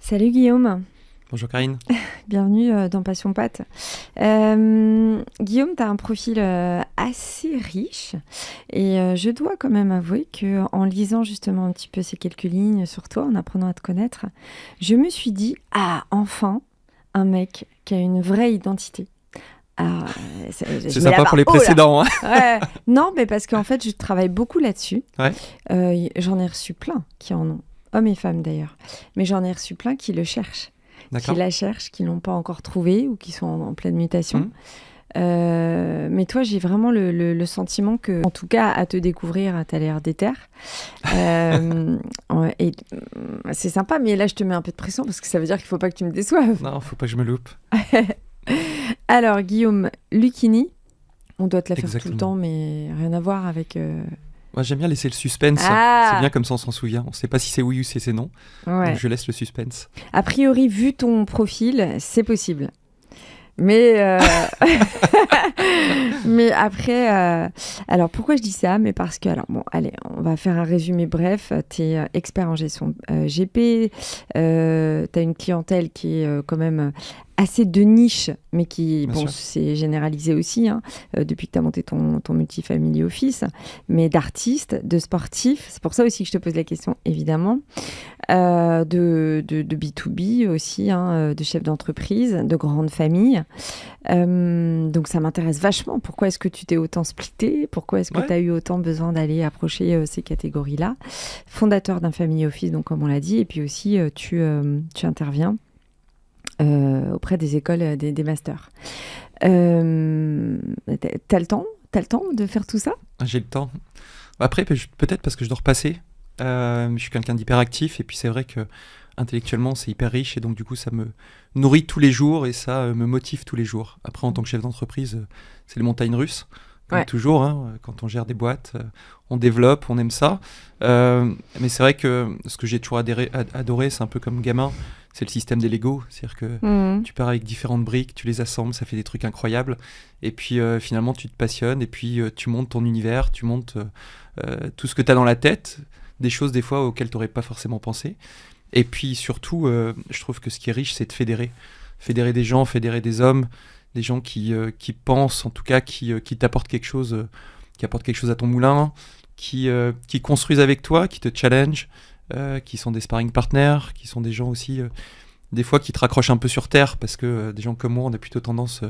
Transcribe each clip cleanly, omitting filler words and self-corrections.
Salut Guillaume, Bonjour Karine. bienvenue dans Passion Pâte. Guillaume, tu as un profil assez riche et je dois quand même avouer que en lisant justement un petit peu ces quelques lignes sur toi, en apprenant à te connaître, je me suis dit, ah, enfin, un mec qui a une vraie identité. Alors, C'est je mets la sympa barre pour les haut, là. précédents, hein. Ouais. Non, mais parce qu'en fait, je travaille beaucoup là-dessus. Ouais. J'en ai reçu plein qui en ont, hommes et femmes d'ailleurs, mais j'en ai reçu plein qui le cherchent. Qui D'accord. la cherchent, qui l'ont pas encore trouvé ou qui sont en pleine mutation. Mhm. Mais toi, j'ai vraiment le sentiment que, en tout cas, à te découvrir, tu as l'air déter. Et c'est sympa, mais là, je te mets un peu de pression parce que ça veut dire qu'il faut pas que tu me déçoives. Non, faut pas que je me loupe. Alors, Guillaume, Lucchini, on doit te la faire tout le Exactement. temps, mais rien à voir avec... Moi, j'aime bien laisser le suspense. Ah. C'est bien comme ça, on s'en souvient. On sait pas si c'est oui ou si c'est non. Ouais. Donc, je laisse le suspense. A priori, vu ton profil, c'est possible. Mais, mais après, alors pourquoi je dis ça? Mais parce que, alors bon, allez, on va faire un résumé bref. Tu es expert en gestion GP, tu as une clientèle qui est quand même assez de niche, mais qui, Bien bon, sûr. c'est généralisé aussi, hein, depuis que tu as monté ton multifamily office, mais d'artistes, de sportifs. C'est pour ça aussi que je te pose la question, évidemment. De B2B aussi, hein, de chefs d'entreprise, de grandes familles. Donc ça m'intéresse vachement. Pourquoi est-ce que tu t'es autant splitté? Pourquoi est-ce que Ouais. tu as eu autant besoin d'aller approcher ces catégories-là? Fondateur d'un family office, donc comme on l'a dit, et puis aussi tu interviens auprès des écoles, des masters. T'as le temps? T'as le temps de faire tout ça? J'ai le temps. Après, peut-être parce que je dois repasser. Je suis quelqu'un d'hyperactif et puis c'est vrai que intellectuellement c'est hyper riche et donc du coup ça me nourrit tous les jours et ça me motive tous les jours. Après en tant que chef d'entreprise, c'est les montagnes russes. Comme Ouais. toujours, hein, quand on gère des boîtes, on développe, on aime ça. Mais c'est vrai que ce que j'ai toujours adoré, c'est un peu comme gamin, c'est le système des Lego. C'est-à-dire que tu pars avec différentes briques, tu les assembles, ça fait des trucs incroyables. Et puis finalement, tu te passionnes et puis tu montes ton univers, tu montes tout ce que tu as dans la tête, des choses des fois auxquelles tu n'aurais pas forcément pensé. Et puis surtout, je trouve que ce qui est riche, c'est de fédérer. Fédérer des gens, fédérer des hommes, des gens qui pensent, en tout cas, qui t'apportent quelque chose, qui apportent quelque chose à ton moulin, qui construisent avec toi, qui te challenge, qui sont des sparring partners, qui sont des gens aussi, des fois, qui te raccrochent un peu sur terre, parce que des gens comme moi, on a plutôt tendance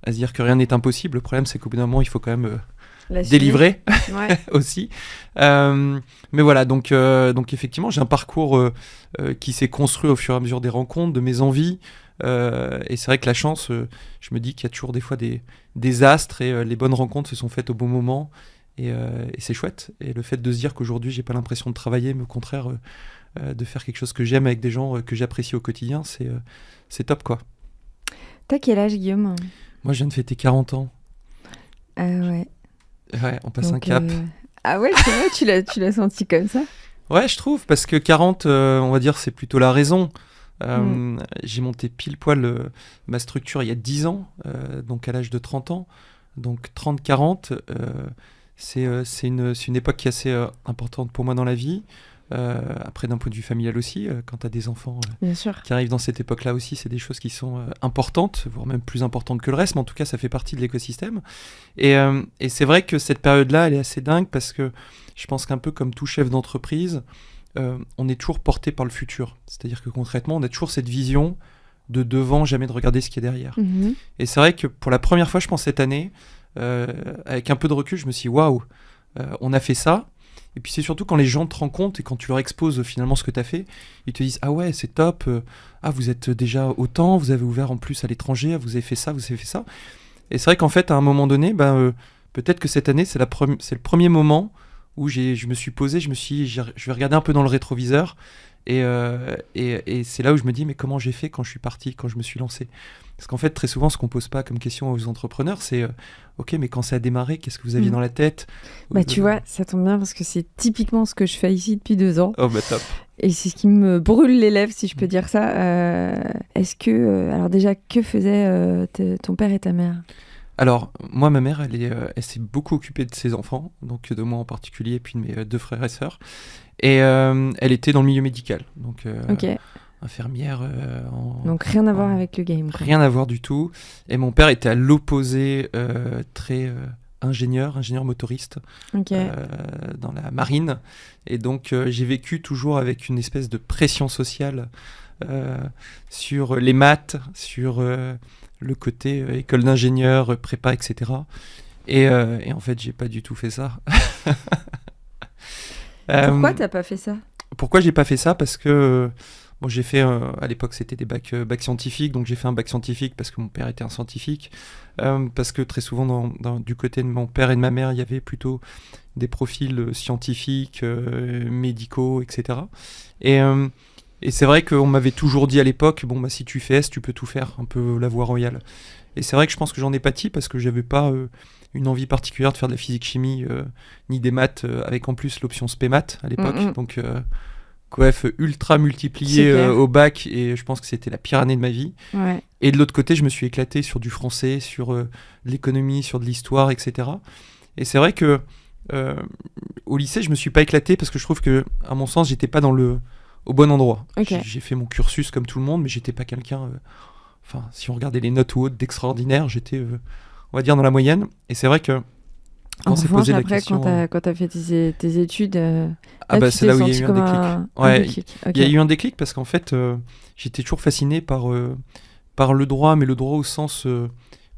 à se dire que rien n'est impossible. Le problème, c'est qu'au bout d'un moment, il faut quand même délivrer Ouais. aussi. Mais voilà, donc effectivement, j'ai un parcours qui s'est construit au fur et à mesure des rencontres, de mes envies. Et c'est vrai que la chance, je me dis qu'il y a toujours des fois des astres et les bonnes rencontres se sont faites au bon moment. Et c'est chouette. Et le fait de se dire qu'aujourd'hui, j'ai pas l'impression de travailler, mais au contraire, de faire quelque chose que j'aime avec des gens que j'apprécie au quotidien, c'est top, quoi. T'as quel âge, Guillaume? Moi, je viens de fêter 40 ans. Ouais. Ouais, on passe un Donc, cap. Ah ouais, c'est vrai, tu l'as senti comme ça? Ouais, je trouve, parce que 40, on va dire, c'est plutôt la raison. J'ai monté pile poil ma structure il y a 10 ans, donc à l'âge de 30 ans. Donc 30-40, c'est une époque qui est assez importante pour moi dans la vie. Après, d'un point de vue familial aussi, quand tu as des enfants Bien sûr. qui arrivent dans cette époque-là aussi, c'est des choses qui sont importantes, voire même plus importantes que le reste, mais en tout cas, ça fait partie de l'écosystème. Et c'est vrai que cette période-là, elle est assez dingue parce que je pense qu'un peu comme tout chef d'entreprise, on est toujours porté par le futur. C'est-à-dire que concrètement, on a toujours cette vision de devant, jamais de regarder ce qui est derrière. Mhm. Et c'est vrai que pour la première fois, je pense, cette année, avec un peu de recul, je me suis dit, waouh, on a fait ça. Et puis c'est surtout quand les gens te rencontrent et quand tu leur exposes finalement ce que tu as fait, ils te disent, ah ouais, c'est top, ah vous êtes déjà autant, vous avez ouvert en plus à l'étranger, vous avez fait ça, vous avez fait ça. Et c'est vrai qu'en fait, à un moment donné, peut-être que cette année, c'est le premier moment où je me suis posé, je vais regarder un peu dans le rétroviseur et c'est là où je me dis, mais comment j'ai fait quand je suis parti, quand je me suis lancé? Parce qu'en fait, très souvent, ce qu'on pose pas comme question aux entrepreneurs, c'est ok, mais quand ça a démarré, qu'est-ce que vous aviez dans la tête? Bah tu vois, ça tombe bien parce que c'est typiquement ce que je fais ici depuis 2 ans. Oh bah top. Et c'est ce qui me brûle les lèvres, si je peux dire ça. Est-ce que... alors déjà, que faisaient ton père et ta mère? Alors, moi, ma mère, elle s'est beaucoup occupée de ses enfants, donc de moi en particulier, et puis de mes deux frères et sœurs. Et elle était dans le milieu médical, donc Ok. infirmière. Donc rien à voir avec le game. Rien à voir du tout. Et mon père était à l'opposé, très ingénieur motoriste dans la marine. Et donc j'ai vécu toujours avec une espèce de pression sociale sur les maths, sur le côté école d'ingénieur, prépa, etc. Et en fait, j'ai pas du tout fait ça. Pourquoi t'as pas fait ça ? Pourquoi j'ai pas fait ça ? Parce que j'ai fait, à l'époque c'était des bacs scientifiques, donc j'ai fait un bac scientifique parce que mon père était un scientifique, parce que très souvent du côté de mon père et de ma mère, il y avait plutôt des profils scientifiques, médicaux, etc. Et c'est vrai qu'on m'avait toujours dit à l'époque, si tu fais S, tu peux tout faire, un peu la voie royale. Et c'est vrai que je pense que j'en ai pâti parce que j'avais pas une envie particulière de faire de la physique-chimie, ni des maths, avec en plus l'option spé-maths à l'époque. Donc coef ultra multiplié au bac, et je pense que c'était la pire année de ma vie. Ouais. Et de l'autre côté, je me suis éclaté sur du français, sur de l'économie, sur de l'histoire, etc. Et c'est vrai que au lycée, je me suis pas éclaté parce que je trouve que, à mon sens, j'étais pas au bon endroit. Okay. J'ai fait mon cursus comme tout le monde, mais j'étais pas quelqu'un... si on regardait les notes ou autres, d'extraordinaire, j'étais, on va dire, dans la moyenne. Et c'est vrai que quand on s'est posé la question... Quand t'as fait tes études... c'est là où il y a eu un déclic. Okay. Il y a eu un déclic parce qu'en fait, j'étais toujours fasciné par le droit, mais le droit au sens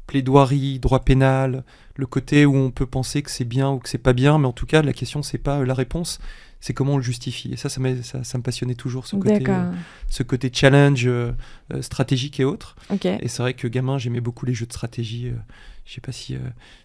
plaidoirie, droit pénal, le côté où on peut penser que c'est bien ou que c'est pas bien, mais en tout cas, la question, c'est pas la réponse, c'est comment on le justifie. Et ça me passionnait toujours, ce côté challenge stratégique et autres. Okay. Et c'est vrai que gamin, j'aimais beaucoup les jeux de stratégie. Je sais pas si tu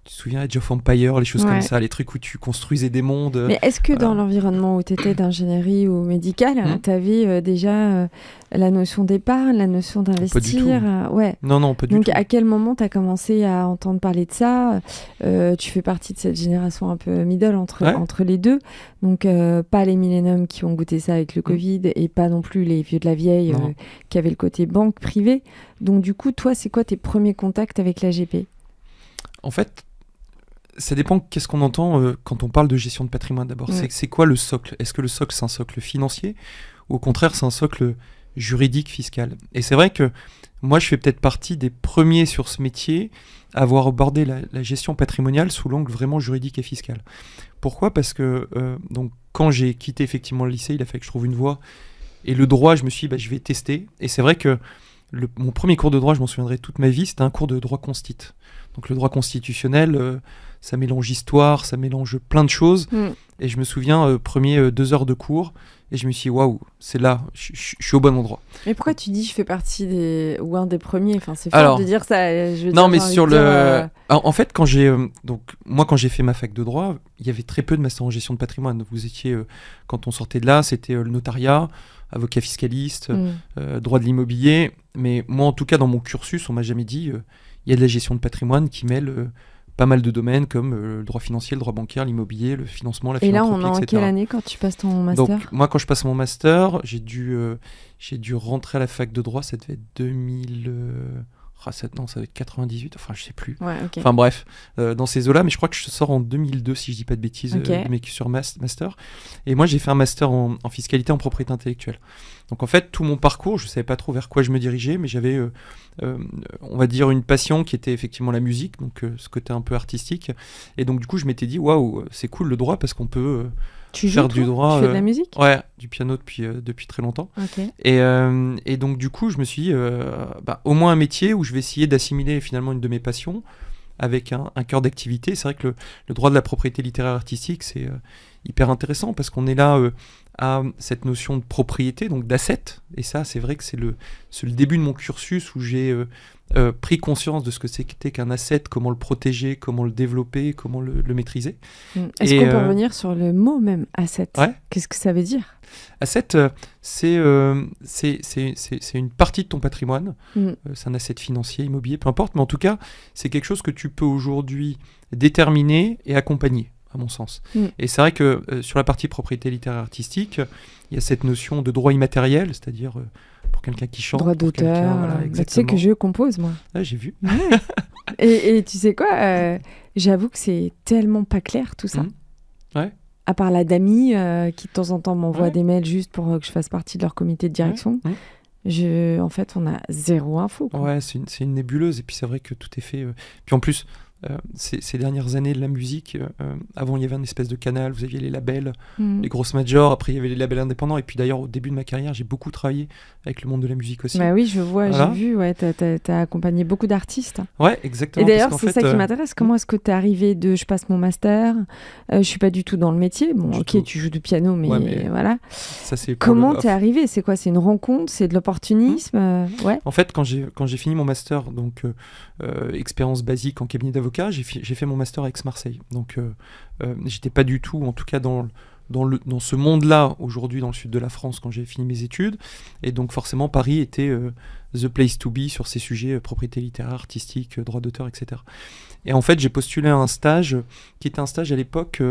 te souviens, Age of Empire, les choses comme ça, les trucs où tu construisais des mondes. Mais est-ce que dans l'environnement où tu étais d'ingénierie ou médical, tu avais déjà la notion d'épargne, la notion d'investir? Ouais. Non, pas du tout. Donc à quel moment tu as commencé à entendre parler de ça? Tu fais partie de cette génération un peu middle entre les deux. Donc pas les milléniums qui ont goûté ça avec le Covid, et pas non plus les vieux de la vieille qui avaient le côté banque privée. Donc du coup, toi, c'est quoi tes premiers contacts avec l'AGP? En fait, ça dépend qu'est-ce qu'on entend quand on parle de gestion de patrimoine d'abord. C'est quoi le socle ? Est-ce que le socle, c'est un socle financier ou au contraire, c'est un socle juridique, fiscal ? Et c'est vrai que moi, je fais peut-être partie des premiers sur ce métier à avoir abordé la gestion patrimoniale sous l'angle vraiment juridique et fiscal. Pourquoi ? Parce que donc, quand j'ai quitté effectivement le lycée, il a fallu que je trouve une voie. Et le droit, je me suis dit, je vais tester. Et c'est vrai que mon premier cours de droit, je m'en souviendrai toute ma vie, c'était un cours de droit constit. Donc le droit constitutionnel, ça mélange histoire, ça mélange plein de choses. Et je me souviens, premier 2 heures de cours, et je me suis dit, waouh, c'est là, je suis au bon endroit. Mais pourquoi tu dis je fais partie un des premiers ? Enfin, c'est fort de dire ça. En fait, quand j'ai fait ma fac de droit, il y avait très peu de master en gestion de patrimoine. Vous étiez, quand on sortait de là, c'était le notariat, avocat fiscaliste, droit de l'immobilier. Mais moi, en tout cas, dans mon cursus, on m'a jamais dit... il y a de la gestion de patrimoine qui mêle pas mal de domaines comme le droit financier, le droit bancaire, l'immobilier, le financement, la philanthropie, etc. Et là, on est en quelle année quand tu passes ton master ? Donc, moi, quand je passe mon master, j'ai dû rentrer à la fac de droit, ça devait être 2000... ça devait être 98, enfin, je sais plus. Enfin, bref, dans ces eaux-là, mais je crois que je sors en 2002, si je dis pas de bêtises, de mes sur master. Et moi, j'ai fait un master en fiscalité en propriété intellectuelle. Donc, en fait, tout mon parcours, je savais pas trop vers quoi je me dirigeais, mais j'avais, on va dire, une passion qui était effectivement la musique, donc ce côté un peu artistique. Et donc, du coup, je m'étais dit, waouh, c'est cool le droit parce qu'on peut... faire du droit. Tu fais de la musique ? Ouais, du piano depuis très longtemps. Et donc du coup, je me suis dit, au moins un métier où je vais essayer d'assimiler finalement une de mes passions avec un cœur d'activité. C'est vrai que le droit de la propriété littéraire artistique, c'est hyper intéressant parce qu'on est là à cette notion de propriété, donc d'asset. Et ça, c'est vrai que c'est le début de mon cursus où j'ai pris conscience de ce que c'était qu'un asset, comment le protéger, comment le développer, comment le maîtriser. Est-ce qu'on peut revenir sur le mot même asset ? Qu'est-ce que ça veut dire ? Asset, c'est une partie de ton patrimoine. C'est un asset financier, immobilier, peu importe. Mais en tout cas, c'est quelque chose que tu peux aujourd'hui déterminer et accompagner, à mon sens. Et c'est vrai que sur la partie propriété littéraire artistique, il y a cette notion de droit immatériel, c'est-à-dire pour quelqu'un qui chante. Droit d'auteur. Voilà, tu sais que je compose, moi. Ah, j'ai vu. et tu sais quoi j'avoue que c'est tellement pas clair, tout ça. Ouais. À part la DAMI, qui de temps en temps m'envoie des mails juste pour que je fasse partie de leur comité de direction. En fait, on a zéro info, quoi. Ouais, c'est une nébuleuse. Et puis c'est vrai que tout est fait. Puis en plus, ces dernières années de la musique, avant il y avait un espèce de canal, vous aviez les labels, les grosses majors, après il y avait les labels indépendants. Et puis d'ailleurs, au début de ma carrière, j'ai beaucoup travaillé avec le monde de la musique aussi. Bah oui, je vois, voilà. J'ai vu, ouais, t'as accompagné beaucoup d'artistes. Ouais, exactement. Et d'ailleurs, c'est ça qui m'intéresse. Comment est-ce que t'es arrivé de je passe mon master, je suis pas du tout dans le métier. Bon, ok, tu joues du piano, mais voilà. Ça, c'est comment t'es arrivé? C'est quoi? C'est une rencontre? C'est de l'opportunisme? Ouais. En fait, quand j'ai fini mon master, donc expérience basique en cabinet d'avocat, j'ai fait mon master à Aix-Marseille. Donc, j'étais pas du tout, en tout cas dans ce monde-là, aujourd'hui dans le sud de la France, quand j'ai fini mes études. Et donc forcément, Paris était the place to be sur ces sujets, propriété littéraire, artistique, droit d'auteur, etc. Et en fait, j'ai postulé à un stage, qui était un stage à l'époque,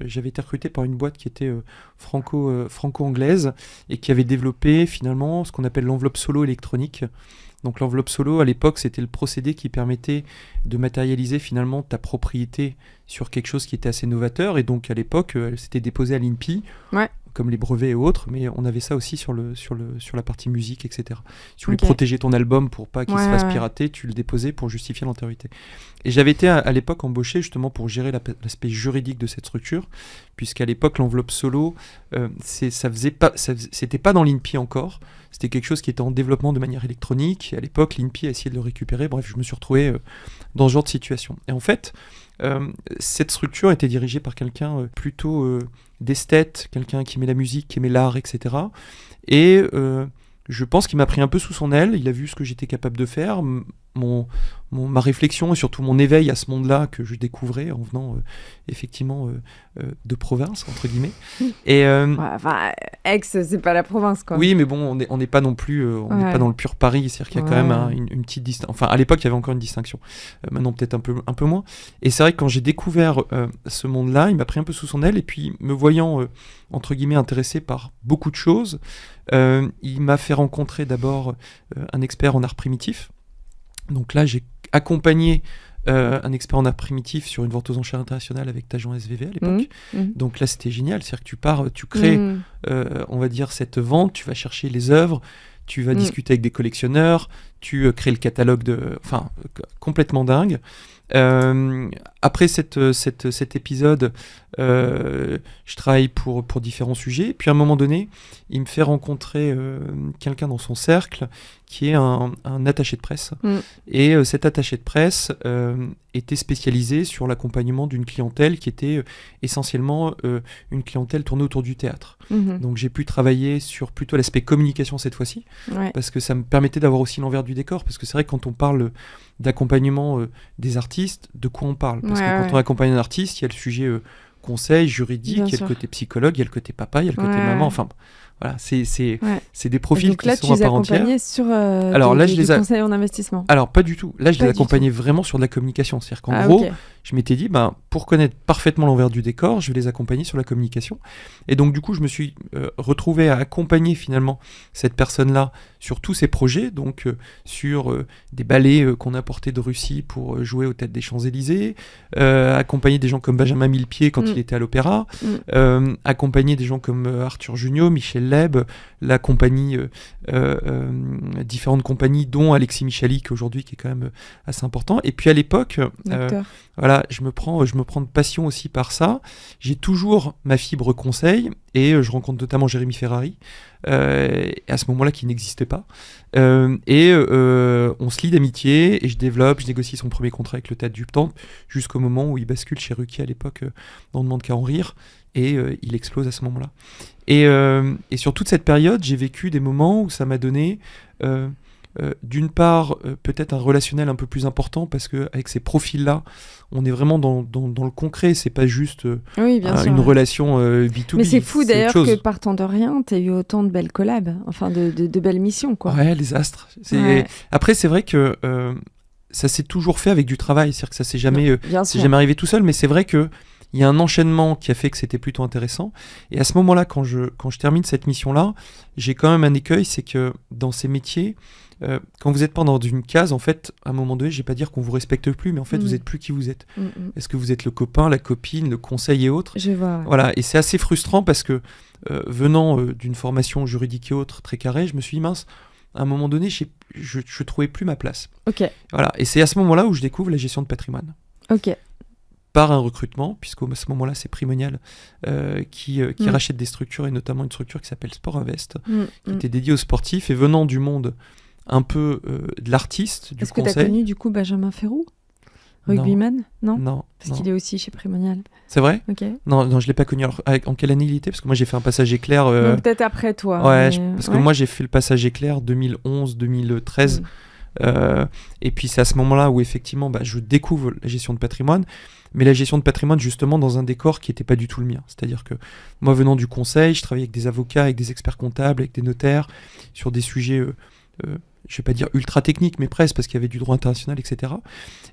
j'avais été recruté par une boîte qui était franco-anglaise, et qui avait développé finalement ce qu'on appelle l'enveloppe solo électronique. Donc l'enveloppe solo, à l'époque, c'était le procédé qui permettait de matérialiser finalement ta propriété sur quelque chose qui était assez novateur. Et donc à l'époque, c'était déposé à l'INPI, comme les brevets et autres, mais on avait ça aussi sur la partie musique, etc. Si tu voulais protéger ton album pour pas qu'il se fasse pirater, tu le déposais pour justifier l'antériorité. Et j'avais été à l'époque embauché justement pour gérer l'aspect juridique de cette structure, puisqu'à l'époque, l'enveloppe solo, c'était pas dans l'INPI encore. C'était quelque chose qui était en développement de manière électronique. Et à l'époque, l'INPI a essayé de le récupérer. Bref, je me suis retrouvé dans ce genre de situation. Et en fait, cette structure était dirigée par quelqu'un plutôt d'esthète, quelqu'un qui aimait la musique, qui aimait l'art, etc. Et je pense qu'il m'a pris un peu sous son aile. Il a vu ce que j'étais capable de faire, ma réflexion et surtout mon éveil à ce monde-là que je découvrais en venant effectivement de province, entre guillemets. Et, Aix, c'est pas la province, quoi. Oui, mais bon, on n'est pas non plus n'est pas dans le pur Paris, c'est-à-dire qu'il y a quand même une petite distance. Enfin, à l'époque, il y avait encore une distinction. Maintenant, peut-être un peu moins. Et c'est vrai que quand j'ai découvert ce monde-là, il m'a pris un peu sous son aile, et puis me voyant, entre guillemets, intéressé par beaucoup de choses, il m'a fait rencontrer d'abord un expert en art primitif. Donc là, j'ai accompagné un expert en art primitif sur une vente aux enchères internationale avec Tajon SVV à l'époque. Donc là, c'était génial. C'est-à-dire que tu crées, on va dire, cette vente, tu vas chercher les œuvres, tu vas discuter avec des collectionneurs, tu crées le catalogue Enfin, complètement dingue. Après cet épisode, je travaille pour différents sujets. Puis à un moment donné, il me fait rencontrer quelqu'un dans son cercle qui est un attaché de presse. Et cet attaché de presse était spécialisé sur l'accompagnement d'une clientèle qui était essentiellement une clientèle tournée autour du théâtre. Donc j'ai pu travailler sur plutôt l'aspect communication cette fois-ci, parce que ça me permettait d'avoir aussi l'envers du décor. Parce que c'est vrai que quand on parle d'accompagnement des artistes, de quoi on parle? Parce que quand on accompagne un artiste, il y a le sujet conseil, juridique, il y a le côté psychologue, il y a le côté papa, il y a le côté maman, enfin voilà, c'est des profils qui sont à part entière. Donc là, tu les accompagnais sur des conseils en investissement? Alors, pas du tout. Là, je les accompagnais vraiment sur de la communication. C'est-à-dire qu'en gros, je m'étais dit, pour connaître parfaitement l'envers du décor, je vais les accompagner sur la communication. Et donc, du coup, je me suis retrouvé à accompagner finalement cette personne-là sur tous ses projets, donc sur des ballets qu'on importait de Russie pour jouer aux Têtes des Champs-Élysées, accompagner des gens comme Benjamin Millepied quand il était à l'opéra, accompagner des gens comme Arthur Junio, Michel Leb, la compagnie, différentes compagnies, dont Alexis Michalik aujourd'hui, qui est quand même assez important. Et puis à l'époque, voilà, je me prends de passion aussi par ça. J'ai toujours ma fibre conseil, et je rencontre notamment Jérémy Ferrari, à ce moment-là qui n'existait pas. On se lie d'amitié, et je négocie son premier contrat avec le Théâtre du Temple, jusqu'au moment où il bascule chez Ruquier à l'époque, dans Demande qu'à en rire, et il explose à ce moment-là. Et sur toute cette période, j'ai vécu des moments où ça m'a donné, d'une part, peut-être un relationnel un peu plus important, parce qu'avec ces profils-là, on est vraiment dans le concret, c'est pas juste une relation B2B. Mais c'est fou d'ailleurs que partant de rien, tu aies eu autant de belles collabs, enfin de belles missions, quoi. Ouais, les astres. Après, c'est vrai que ça s'est toujours fait avec du travail, c'est-à-dire que ça s'est jamais arrivé tout seul, mais c'est vrai que il y a un enchaînement qui a fait que c'était plutôt intéressant. Et à ce moment-là, quand je termine cette mission-là, j'ai quand même un écueil, c'est que dans ces métiers, quand vous n'êtes pas dans une case, en fait, à un moment donné, je ne vais pas dire qu'on vous respecte plus, mais en fait, vous n'êtes plus qui vous êtes. Est-ce que vous êtes le copain, la copine, le conseil et autres? Je vois. Voilà, et c'est assez frustrant parce que venant d'une formation juridique et autres très carrée, je me suis dit, mince, à un moment donné, je trouvais plus ma place. Ok. Voilà. Et c'est à ce moment-là où je découvre la gestion de patrimoine. Ok. Par un recrutement, puisqu'à ce moment-là, c'est Primonial qui rachète des structures, et notamment une structure qui s'appelle Sport Invest, qui était dédiée aux sportifs, et venant du monde un peu de l'artiste, du conseil. Est-ce que tu as connu du coup Benjamin Ferroux, rugbyman? Non. Parce qu'il est aussi chez Primonial. C'est vrai? Ok. Non, je ne l'ai pas connu. Alors, en quelle année il était? Parce que moi, j'ai fait un passage éclair. Donc, peut-être après toi. Ouais, parce que moi, j'ai fait le passage éclair 2011-2013. Et puis, c'est à ce moment-là où, effectivement, je découvre la gestion de patrimoine. Mais la gestion de patrimoine, justement, dans un décor qui n'était pas du tout le mien. C'est-à-dire que moi, venant du conseil, je travaillais avec des avocats, avec des experts comptables, avec des notaires, sur des sujets, je ne vais pas dire ultra techniques, mais presque, parce qu'il y avait du droit international, etc.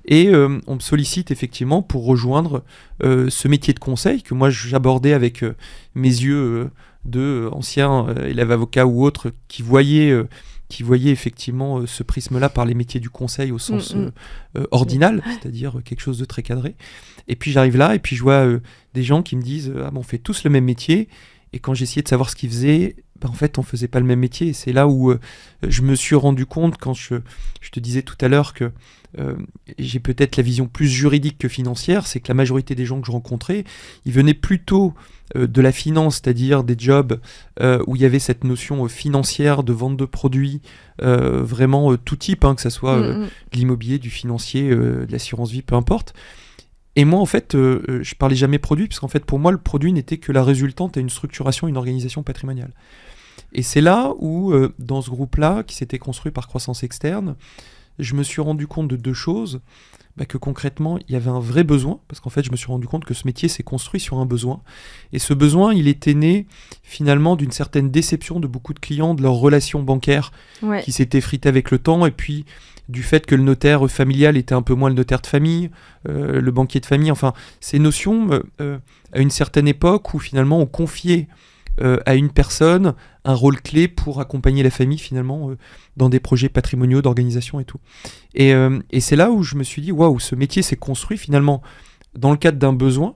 Et on me sollicite, effectivement, pour rejoindre ce métier de conseil que moi, j'abordais avec mes yeux de anciens élèves avocats ou autres qui voyaient effectivement ce prisme-là par les métiers du conseil au sens ordinal, c'est-à-dire quelque chose de très cadré. Et puis j'arrive là, et puis je vois des gens qui me disent « Ah bon, on fait tous le même métier », et quand j'essayais de savoir ce qu'ils faisaient, en fait, on faisait pas le même métier. Et c'est là où je me suis rendu compte, quand je te disais tout à l'heure que j'ai peut-être la vision plus juridique que financière, c'est que la majorité des gens que je rencontrais, ils venaient plutôt de la finance, c'est-à-dire des jobs où il y avait cette notion financière de vente de produits, vraiment tout type, que ce soit de l'immobilier, du financier, de l'assurance vie, peu importe. Et moi, en fait, je parlais jamais produit, parce qu'en fait, pour moi, le produit n'était que la résultante à une structuration, une organisation patrimoniale. Et c'est là où, dans ce groupe-là, qui s'était construit par croissance externe, je me suis rendu compte de deux choses. Que concrètement, il y avait un vrai besoin, parce qu'en fait, je me suis rendu compte que ce métier s'est construit sur un besoin. Et ce besoin, il était né, finalement, d'une certaine déception de beaucoup de clients, de leurs relations bancaires qui s'étaient effritées avec le temps, et puis du fait que le notaire familial était un peu moins le notaire de famille, le banquier de famille, enfin, ces notions, à une certaine époque, où finalement, on confiait à une personne un rôle clé pour accompagner la famille finalement dans des projets patrimoniaux d'organisation et tout. Et c'est là où je me suis dit, waouh, ce métier s'est construit finalement dans le cadre d'un besoin,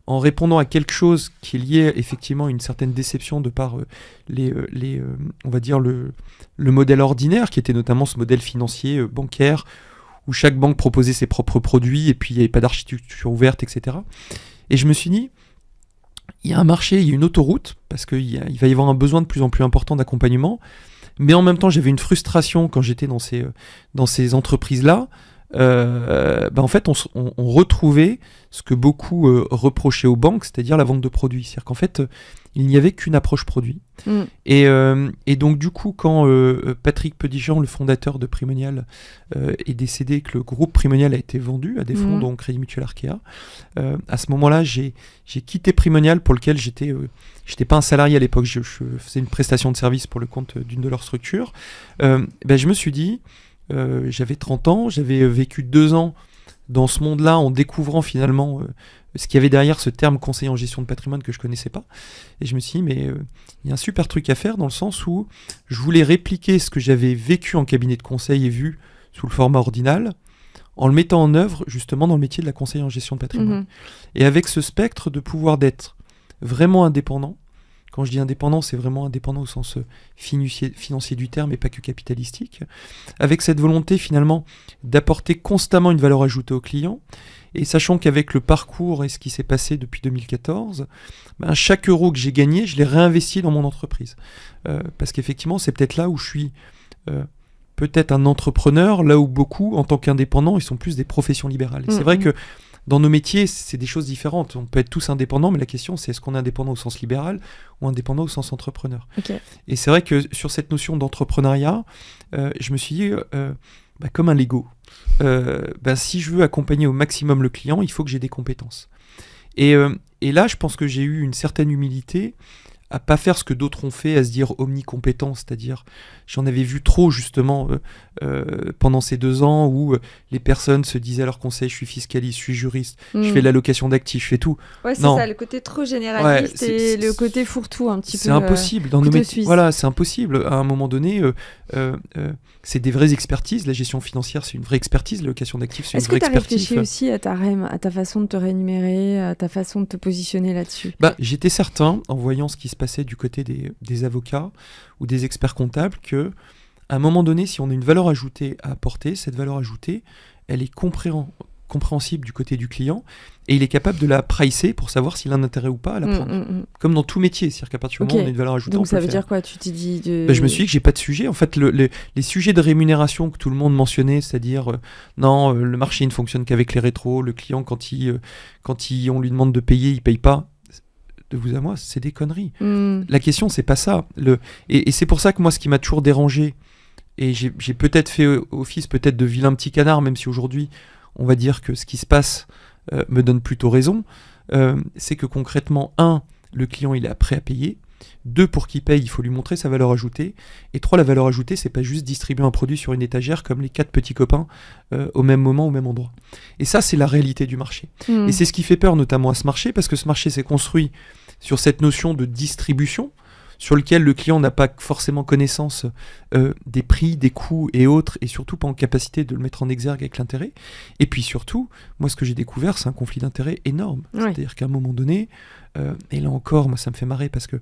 en répondant à quelque chose qui est lié effectivement à une certaine déception de par on va dire le modèle ordinaire, qui était notamment ce modèle financier bancaire, où chaque banque proposait ses propres produits et puis il n'y avait pas d'architecture ouverte, etc. Et je me suis dit, il y a un marché, il y a une autoroute, parce qu'il va y avoir un besoin de plus en plus important d'accompagnement, mais en même temps j'avais une frustration quand j'étais dans ces entreprises-là. En fait, on retrouvait ce que beaucoup reprochaient aux banques, c'est-à-dire la vente de produits. C'est-à-dire qu'en fait, il n'y avait qu'une approche produit. Et donc, du coup, quand Patrick Petitjean, le fondateur de Primonial, est décédé, que le groupe Primonial a été vendu à des fonds, dont Crédit Mutuel Arkea, à ce moment-là, j'ai quitté Primonial, pour lequel j'étais pas un salarié à l'époque, je faisais une prestation de service pour le compte d'une de leurs structures. Je me suis dit, j'avais 30 ans, j'avais vécu 2 ans dans ce monde-là en découvrant finalement ce qu'il y avait derrière ce terme conseiller en gestion de patrimoine que je connaissais pas. Et je me suis dit, mais il y a un super truc à faire, dans le sens où je voulais répliquer ce que j'avais vécu en cabinet de conseil et vu sous le format ordinal, en le mettant en œuvre justement dans le métier de la conseillère en gestion de patrimoine. Et avec ce spectre de pouvoir d'être vraiment indépendant. Quand je dis indépendant, c'est vraiment indépendant au sens financier du terme et pas que capitalistique, avec cette volonté finalement d'apporter constamment une valeur ajoutée aux clients, et sachant qu'avec le parcours et ce qui s'est passé depuis 2014, chaque euro que j'ai gagné, je l'ai réinvesti dans mon entreprise. Parce qu'effectivement, c'est peut-être là où je suis peut-être un entrepreneur, là où beaucoup, en tant qu'indépendants, ils sont plus des professions libérales. Et c'est vrai que dans nos métiers, c'est des choses différentes. On peut être tous indépendants, mais la question, c'est est-ce qu'on est indépendant au sens libéral ou indépendant au sens entrepreneur. Et c'est vrai que sur cette notion d'entrepreneuriat, je me suis dit, comme un Lego, si je veux accompagner au maximum le client, il faut que j'ai des compétences. Et là, je pense que j'ai eu une certaine humilité à pas faire ce que d'autres ont fait, à se dire omnicompétent, c'est-à-dire j'en avais vu trop justement pendant ces 2 ans où les personnes se disaient à leur conseil, je suis fiscaliste, je suis juriste, je fais l'allocation d'actifs, je fais tout. Ouais, c'est ça, le côté trop généraliste et le côté fourre-tout un petit peu. C'est impossible. Dans nos métiers, voilà, c'est impossible. À un moment donné, c'est des vraies expertises. La gestion financière, c'est une vraie expertise. L'allocation d'actifs, c'est une vraie expertise. Est-ce que tu as réfléchi aussi à ta façon de te rémunérer, à ta façon de te positionner là-dessus? J'étais certain, en voyant ce qui se passait du côté des avocats ou des experts comptables, que à un moment donné, si on a une valeur ajoutée à apporter, cette valeur ajoutée, elle est compréhensible du côté du client et il est capable de la pricer pour savoir s'il a un intérêt ou pas à la prendre. Comme dans tout métier, c'est-à-dire qu'à partir du moment où on a une valeur ajoutée, donc on peut ça veut le faire. dire quoi? Tu t'es dit Je me suis dit que j'ai pas de sujet. En fait, les sujets de rémunération que tout le monde mentionnait, c'est-à-dire non, le marché ne fonctionne qu'avec les rétros, le client quand on lui demande de payer, il paye pas. De vous à moi, c'est des conneries. La question, c'est pas ça. Et c'est pour ça que moi, ce qui m'a toujours dérangé, et j'ai peut-être fait office peut-être de vilain petit canard, même si aujourd'hui, on va dire que ce qui se passe me donne plutôt raison, c'est que concrètement, 1, le client il est prêt à payer, 2, pour qu'il paye, il faut lui montrer sa valeur ajoutée, et 3, la valeur ajoutée, c'est pas juste distribuer un produit sur une étagère comme les 4 petits copains au même moment, au même endroit. Et ça, c'est la réalité du marché. Et c'est ce qui fait peur notamment à ce marché, parce que ce marché s'est construit sur cette notion de distribution, sur lequel le client n'a pas forcément connaissance des prix, des coûts et autres, et surtout pas en capacité de le mettre en exergue avec l'intérêt. Et puis surtout, moi ce que j'ai découvert, c'est un conflit d'intérêt énorme. Ouais. C'est-à-dire qu'à un moment donné, et là encore, moi ça me fait marrer parce que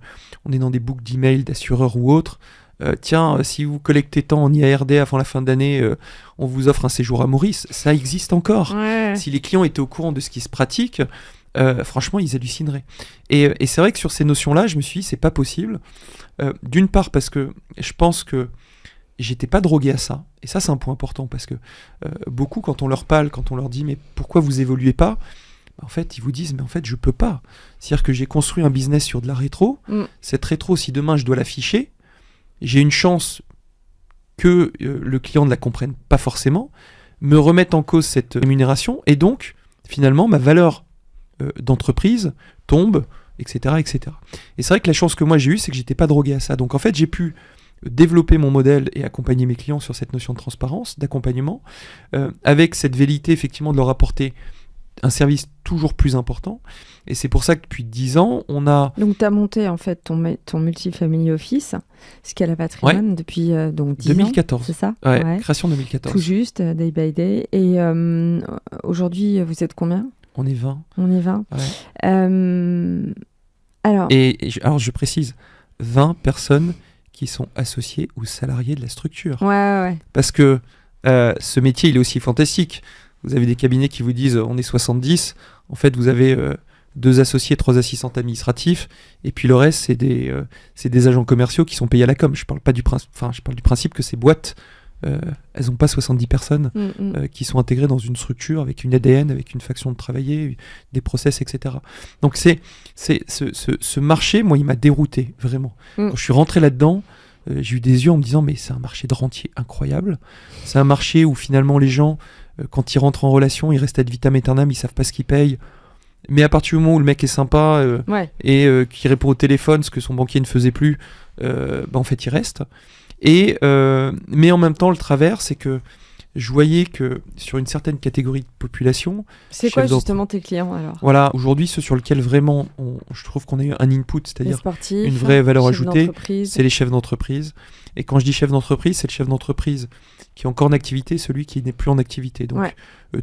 on est dans des boucles d'emails d'assureurs ou autres. Tiens, si vous collectez tant en IARD avant la fin d'année, on vous offre un séjour à Maurice. Ça existe encore. Ouais. Si les clients étaient au courant de ce qui se pratique, franchement, ils hallucineraient. Et c'est vrai que sur ces notions-là, je me suis dit, c'est pas possible. D'une part, parce que je pense que j'étais pas drogué à ça. Et ça, c'est un point important, parce que beaucoup, quand on leur parle, quand on leur dit, mais pourquoi vous évoluez pas ? En fait, ils vous disent, mais en fait, je peux pas. C'est-à-dire que j'ai construit un business sur de la rétro. Cette rétro, si demain je dois l'afficher, j'ai une chance que le client ne la comprenne pas forcément, me remette en cause cette rémunération, et donc, finalement, ma valeur d'entreprise tombe, etc., etc. Et c'est vrai que la chance que moi j'ai eue, c'est que j'étais pas drogué à ça. Donc en fait, j'ai pu développer mon modèle et accompagner mes clients sur cette notion de transparence, d'accompagnement, avec cette velléité effectivement de leur apporter un service toujours plus important. Et c'est pour ça que depuis 10 ans, on a... Donc tu as monté en fait ton multifamily office, ce qu'est la Patrimoine, depuis donc 10 2014. Ans, c'est ça ? Ouais, création 2014. Tout juste, day by day. Et aujourd'hui, vous êtes combien ? On est 20. On est 20. Ouais. Alors, je précise, 20 personnes qui sont associées ou salariées de la structure. Ouais. Parce que ce métier, il est aussi fantastique. Vous avez des cabinets qui vous disent on est 70. En fait, vous avez 2 associés, 3 assistants administratifs. Et puis le reste, c'est des agents commerciaux qui sont payés à la com. Je parle du principe que ces boîtes... elles n'ont pas 70 personnes qui sont intégrées dans une structure avec une ADN, avec une façon de travailler, des process, etc. Donc ce marché, moi, il m'a dérouté, vraiment. Quand je suis rentré là-dedans, j'ai eu des yeux en me disant, mais c'est un marché de rentier incroyable. C'est un marché où finalement les gens, quand ils rentrent en relation, ils restent ad vitam aeternam, ils savent pas ce qu'ils payent. Mais à partir du moment où le mec est sympa et qui répond au téléphone, ce que son banquier ne faisait plus, en fait, il reste. Mais en même temps, le travers, c'est que je voyais que sur une certaine catégorie de population... C'est quoi justement tes clients alors ? Voilà, aujourd'hui, ceux sur lesquels vraiment je trouve qu'on a eu un input, c'est-à-dire sportifs, une vraie valeur ajoutée, c'est les chefs d'entreprise. Et quand je dis chef d'entreprise, c'est le chef d'entreprise qui est encore en activité, celui qui n'est plus en activité. Donc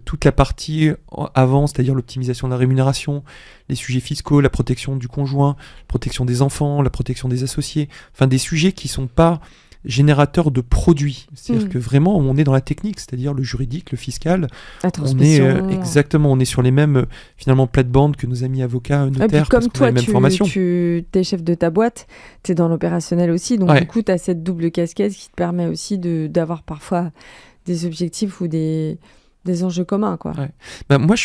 toute la partie avant, c'est-à-dire l'optimisation de la rémunération, les sujets fiscaux, la protection du conjoint, la protection des enfants, la protection des associés, enfin des sujets qui ne sont pas... générateur de produits, c'est-à-dire que vraiment on est dans la technique, c'est-à-dire le juridique, le fiscal, on est sur les mêmes finalement plates-bandes que nos amis avocats, notaires, parce qu'on a les mêmes formations. Tu es chef de ta boîte, tu es dans l'opérationnel aussi, donc du coup tu as cette double casquette qui te permet aussi d'avoir parfois des objectifs ou des enjeux communs, quoi. Moi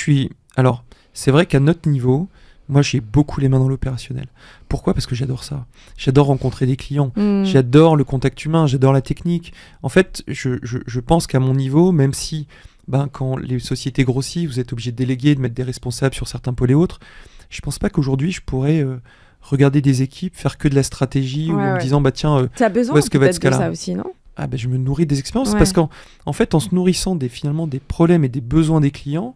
c'est vrai qu'à notre niveau, moi, j'ai beaucoup les mains dans l'opérationnel. Pourquoi ? Parce que j'adore ça. J'adore rencontrer des clients. J'adore le contact humain. J'adore la technique. En fait, je pense qu'à mon niveau, même si quand les sociétés grossissent, vous êtes obligé de déléguer, de mettre des responsables sur certains pôles et autres, je pense pas qu'aujourd'hui, je pourrais regarder des équipes, faire que de la stratégie, ou en me disant, tiens, t'as besoin où est-ce que va être ce cas-là ? de ça aussi, non ? Je me nourris des expériences. Parce qu'en fait, en se nourrissant finalement des problèmes et des besoins des clients,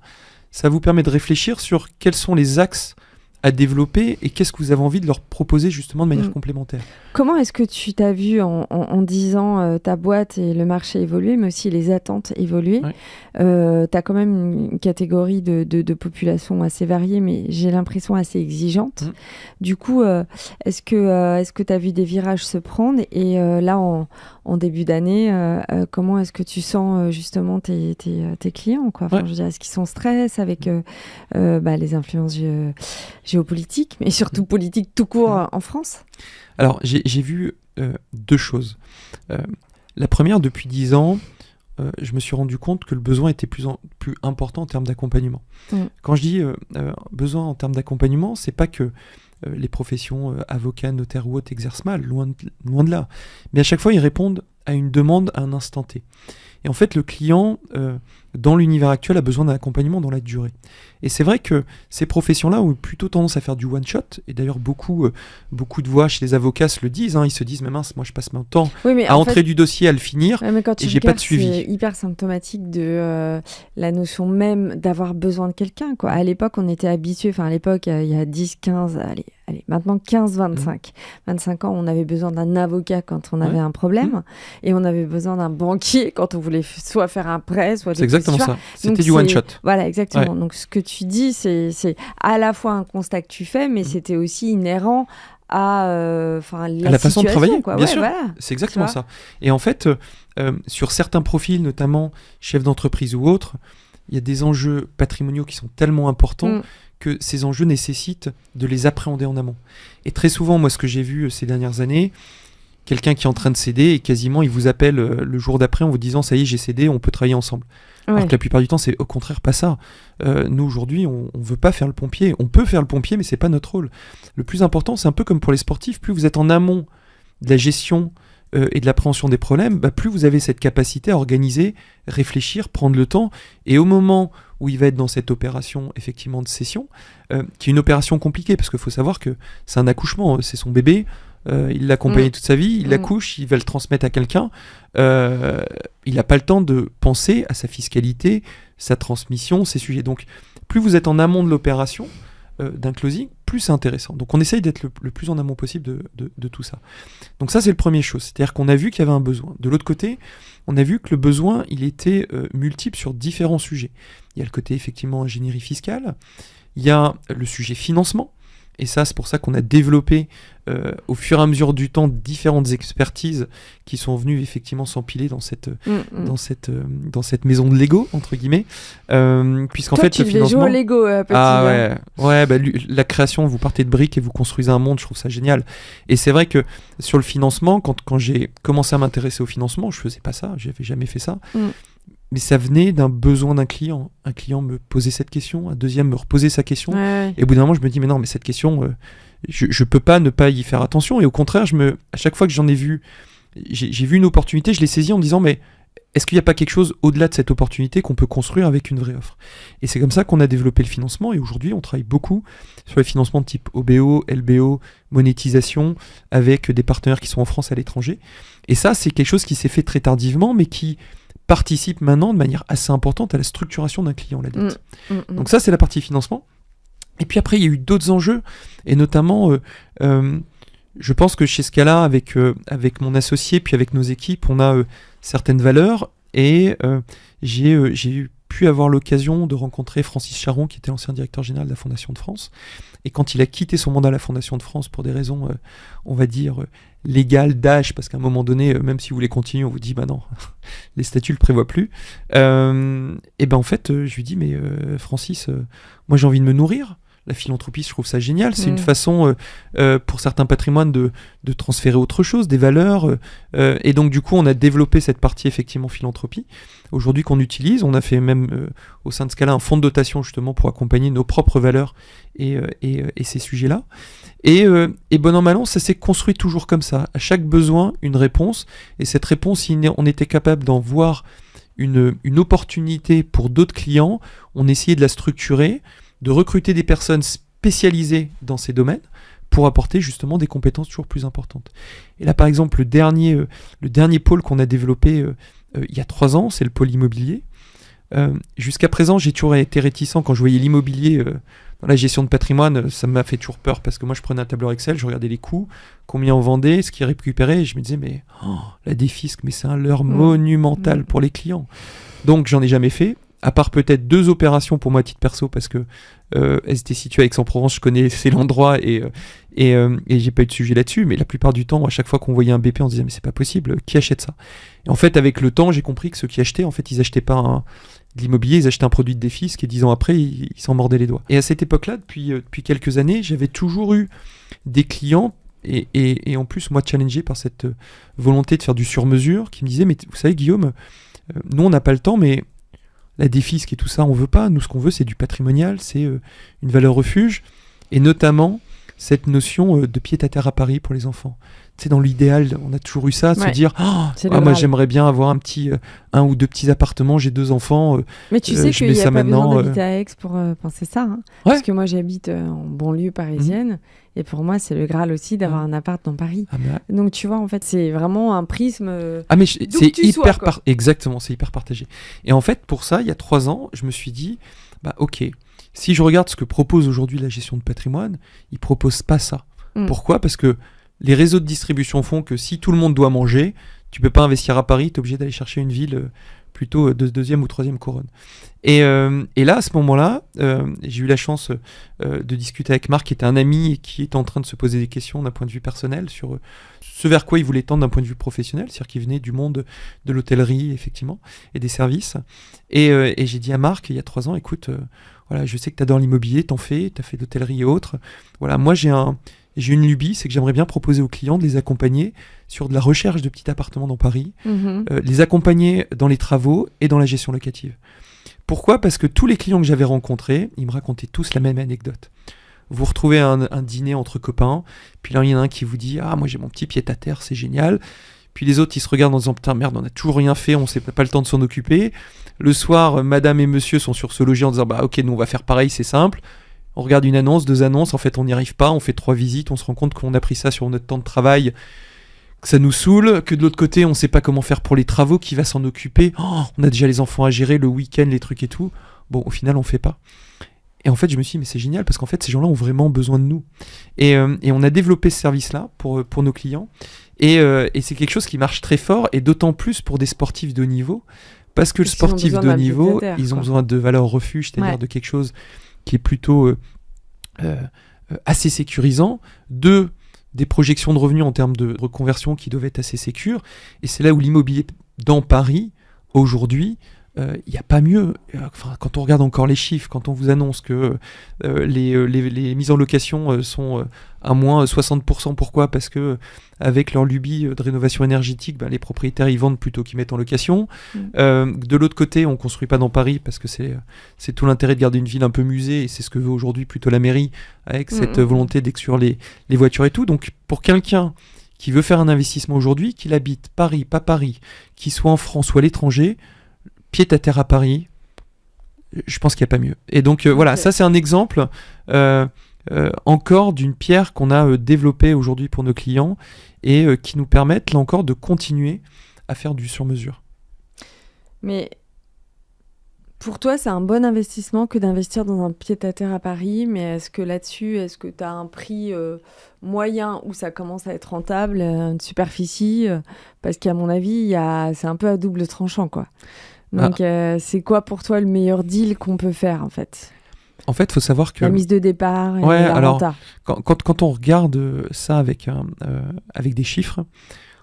ça vous permet de réfléchir sur quels sont les axes à développer et qu'est-ce que vous avez envie de leur proposer justement de manière complémentaire. Comment est-ce que tu t'as vu en 10 ans ta boîte et le marché évoluer, mais aussi les attentes évoluer ? Tu as quand même une catégorie de population assez variée, mais j'ai l'impression assez exigeante. Du coup, est-ce que tu as vu des virages se prendre ? Et là, en en début d'année. Comment est-ce que tu sens justement tes clients, quoi. Enfin, je veux dire, est-ce qu'ils sont en stress avec les influences géopolitiques, mais surtout politiques tout court en France? Alors, j'ai vu 2 choses. La première, depuis 10 ans, je me suis rendu compte que le besoin était plus important en termes d'accompagnement. Quand je dis besoin en termes d'accompagnement, c'est pas que les professions avocats, notaires ou autres exercent mal, loin de là. Mais à chaque fois, ils répondent à une demande à un instant T. Et en fait, le client, dans l'univers actuel, a besoin d'un accompagnement dans la durée. Et c'est vrai que ces professions-là ont plutôt tendance à faire du one-shot. Et d'ailleurs, beaucoup de voix chez les avocats se le disent. Ils se disent, mais mince, moi je passe mon temps à entrer du dossier, à le finir, et j'ai pas de suivi. C'est hyper symptomatique de la notion même d'avoir besoin de quelqu'un, quoi. À l'époque, on était habitués, enfin à l'époque, il y a 10, 15, allez, maintenant 15, 25. 25 ans, on avait besoin d'un avocat quand on avait un problème, et on avait besoin d'un banquier quand on voulait soit faire un prêt, soit... C'est exactement ça. C'était du one-shot. Voilà, exactement. Donc ce que tu dis, c'est à la fois un constat que tu fais, mais c'était aussi inhérent à la façon de travailler, quoi. Bien sûr. Voilà. C'est exactement ça. Et en fait, sur certains profils, notamment chefs d'entreprise ou autres, il y a des enjeux patrimoniaux qui sont tellement importants que ces enjeux nécessitent de les appréhender en amont. Et très souvent, moi, ce que j'ai vu ces dernières années, quelqu'un qui est en train de céder et quasiment il vous appelle le jour d'après en vous disant ça y est, j'ai cédé, on peut travailler ensemble. Alors que la plupart du temps, c'est au contraire pas ça. Nous, aujourd'hui, on veut pas faire le pompier. On peut faire le pompier, mais c'est pas notre rôle. Le plus important, c'est un peu comme pour les sportifs, plus vous êtes en amont de la gestion et de l'appréhension des problèmes, plus vous avez cette capacité à organiser, réfléchir, prendre le temps. Et au moment où il va être dans cette opération, effectivement, de cession, qui est une opération compliquée, parce qu'il faut savoir que c'est un accouchement, c'est son bébé, il l'a accompagné toute sa vie, il l'accouche, il va le transmettre à quelqu'un. Il n'a pas le temps de penser à sa fiscalité, sa transmission, ses sujets. Donc, plus vous êtes en amont de l'opération, d'un closing, plus c'est intéressant. Donc, on essaye d'être le plus en amont possible de tout ça. Donc ça, c'est le premier chose. C'est-à-dire qu'on a vu qu'il y avait un besoin. De l'autre côté, on a vu que le besoin, il était multiple sur différents sujets. Il y a le côté, effectivement, ingénierie fiscale. Il y a le sujet financement. Et ça, c'est pour ça qu'on a développé au fur et à mesure du temps différentes expertises qui sont venues effectivement s'empiler dans cette maison de Lego, entre guillemets. Puisqu'en fait, le financement... jouer au Lego, petit. La création, vous partez de briques et vous construisez un monde, je trouve ça génial. Et c'est vrai que sur le financement, quand j'ai commencé à m'intéresser au financement, je faisais pas ça, j'avais jamais fait ça. Mais ça venait d'un besoin d'un client. Un client me posait cette question, un deuxième me reposait sa question. Et au bout d'un moment, je me dis, mais non, mais cette question, je peux pas ne pas y faire attention. Et au contraire, à chaque fois que j'en ai vu, j'ai vu une opportunité, je l'ai saisie en me disant, mais est-ce qu'il n'y a pas quelque chose au-delà de cette opportunité qu'on peut construire avec une vraie offre? Et c'est comme ça qu'on a développé le financement. Et aujourd'hui, on travaille beaucoup sur les financements de type OBO, LBO, monétisation, avec des partenaires qui sont en France et à l'étranger. Et ça, c'est quelque chose qui s'est fait très tardivement, mais qui participe maintenant de manière assez importante à la structuration d'un client, la dette. Donc ça, c'est la partie financement. Et puis après, il y a eu d'autres enjeux, et notamment, je pense que chez Scala, avec mon associé, puis avec nos équipes, on a certaines valeurs, et j'ai pu avoir l'occasion de rencontrer Francis Charon, qui était l'ancien directeur général de la Fondation de France, et quand il a quitté son mandat à la Fondation de France pour des raisons, on va dire, légales, d'âge, parce qu'à un moment donné, même si vous voulez continuer, on vous dit, bah non, les statuts ne le prévoient plus. Et ben en fait, je lui dis, mais Francis, moi j'ai envie de me nourrir. La philanthropie, je trouve ça génial. C'est une façon, pour certains patrimoines, de transférer autre chose, des valeurs. Et donc, du coup, on a développé cette partie, effectivement, philanthropie. Aujourd'hui, qu'on utilise. On a fait même, au sein de Scala, un fonds de dotation, justement, pour accompagner nos propres valeurs et ces sujets-là. Et bon an, mal an, ça s'est construit toujours comme ça. À chaque besoin, une réponse. Et cette réponse, si on était capable d'en voir une opportunité pour d'autres clients, on essayait de la structurer, de recruter des personnes spécialisées dans ces domaines pour apporter justement des compétences toujours plus importantes. Et là, par exemple, le dernier pôle qu'on a développé il y a 3 ans, c'est le pôle immobilier. Jusqu'à présent, j'ai toujours été réticent quand je voyais l'immobilier dans la gestion de patrimoine. Ça m'a fait toujours peur parce que moi, je prenais un tableur Excel, je regardais les coûts, combien on vendait, ce qui est récupéré, et je me disais, mais la défisque, mais c'est un leurre monumental pour les clients. Donc, j'en ai jamais fait. à part peut-être 2 opérations pour moi à titre perso, parce que elles étaient situées à Aix-en-Provence, je connaissais l'endroit et j'ai pas eu de sujet là-dessus, mais la plupart du temps, à chaque fois qu'on voyait un BP, on se disait mais c'est pas possible, qui achète ça? Et en fait, avec le temps, j'ai compris que ceux qui achetaient, en fait, ils achetaient pas de l'immobilier, ils achetaient un produit de défi, ce qui 10 ans après, ils s'en mordaient les doigts. Et à cette époque-là, depuis quelques années, j'avais toujours eu des clients, et en plus, moi, challengé par cette volonté de faire du sur-mesure, qui me disaient, mais vous savez, Guillaume, nous, on n'a pas le temps, mais la défisque et tout ça, on veut pas. Nous, ce qu'on veut, c'est du patrimonial, c'est une valeur refuge, et notamment cette notion de pied-à-terre à Paris pour les enfants. Tu sais, dans l'idéal, on a toujours eu ça, de se dire moi j'aimerais bien avoir un ou 2 petits appartements, j'ai 2 enfants. Mais tu sais qu'il n'y a pas besoin d'habiter à Aix pour penser ça. Hein. Parce que moi j'habite en banlieue parisienne, et pour moi c'est le Graal aussi d'avoir un appart dans Paris. Donc tu vois, en fait, c'est vraiment un prisme. Mais c'est hyper exactement, c'est hyper partagé. Et en fait, pour ça, il y a 3 ans, je me suis dit, ok, si je regarde ce que propose aujourd'hui la gestion de patrimoine, ils proposent pas ça. Pourquoi ? Parce que les réseaux de distribution font que si tout le monde doit manger, tu peux pas investir à Paris, tu es obligé d'aller chercher une ville plutôt de 2e ou 3e couronne. Et là, à ce moment-là, j'ai eu la chance de discuter avec Marc, qui était un ami et qui était en train de se poser des questions d'un point de vue personnel sur ce vers quoi il voulait tendre d'un point de vue professionnel, c'est-à-dire qu'il venait du monde de l'hôtellerie, effectivement, et des services. Et j'ai dit à Marc, il y a 3 ans, écoute, voilà, je sais que tu adores l'immobilier, t'as fait de l'hôtellerie et autres. Voilà, moi j'ai une lubie, c'est que j'aimerais bien proposer aux clients de les accompagner sur de la recherche de petits appartements dans Paris, les accompagner dans les travaux et dans la gestion locative. Pourquoi ? Parce que tous les clients que j'avais rencontrés, ils me racontaient tous la même anecdote. Vous retrouvez un dîner entre copains, puis là il y en a un qui vous dit « Ah, moi j'ai mon petit pied-à-terre, c'est génial ». Puis les autres, ils se regardent en disant « Putain, merde, on n'a toujours rien fait, on n'a pas le temps de s'en occuper ». Le soir, madame et monsieur sont sur ce logis en disant « Bah ok, nous on va faire pareil, c'est simple ». On regarde une annonce, 2 annonces, en fait on n'y arrive pas, on fait 3 visites, on se rend compte qu'on a pris ça sur notre temps de travail, que ça nous saoule, que de l'autre côté on ne sait pas comment faire pour les travaux, qui va s'en occuper, on a déjà les enfants à gérer, le week-end, les trucs et tout. Bon, au final on fait pas. Et en fait je me suis dit mais c'est génial parce qu'en fait ces gens-là ont vraiment besoin de nous. Et on a développé ce service-là pour nos clients, et c'est quelque chose qui marche très fort, et d'autant plus pour des sportifs de haut niveau, parce que le sportif de haut niveau, ils ont besoin de valeur refuge, c'est-à-dire de quelque chose qui est plutôt assez sécurisant, des projections de revenus en termes de reconversion qui doivent être assez sécures, et c'est là où l'immobilier dans Paris, aujourd'hui, il n'y a pas mieux. Quand on regarde encore les chiffres, quand on vous annonce que les mises en location sont à moins 60%, pourquoi ? Parce que avec leur lubie de rénovation énergétique, les propriétaires ils vendent plutôt qu'ils mettent en location. De l'autre côté, on ne construit pas dans Paris parce que c'est tout l'intérêt de garder une ville un peu musée, et c'est ce que veut aujourd'hui plutôt la mairie, avec cette volonté d'exclure les voitures et tout. Donc pour quelqu'un qui veut faire un investissement aujourd'hui, qu'il habite Paris, pas Paris, qu'il soit en France ou à l'étranger, pied-à-terre à Paris, je pense qu'il n'y a pas mieux. Et donc voilà, ça c'est un exemple encore d'une pierre qu'on a développée aujourd'hui pour nos clients, et qui nous permettent là encore de continuer à faire du sur-mesure. Mais pour toi, c'est un bon investissement que d'investir dans un pied-à-terre à Paris, mais est-ce que là-dessus, est-ce que tu as un prix moyen où ça commence à être rentable, une superficie parce qu'à mon avis, c'est un peu à double tranchant, quoi. Donc, c'est quoi pour toi le meilleur deal qu'on peut faire, en fait ? En fait, il faut savoir que... La mise de départ et la renta. Quand on regarde ça avec des chiffres,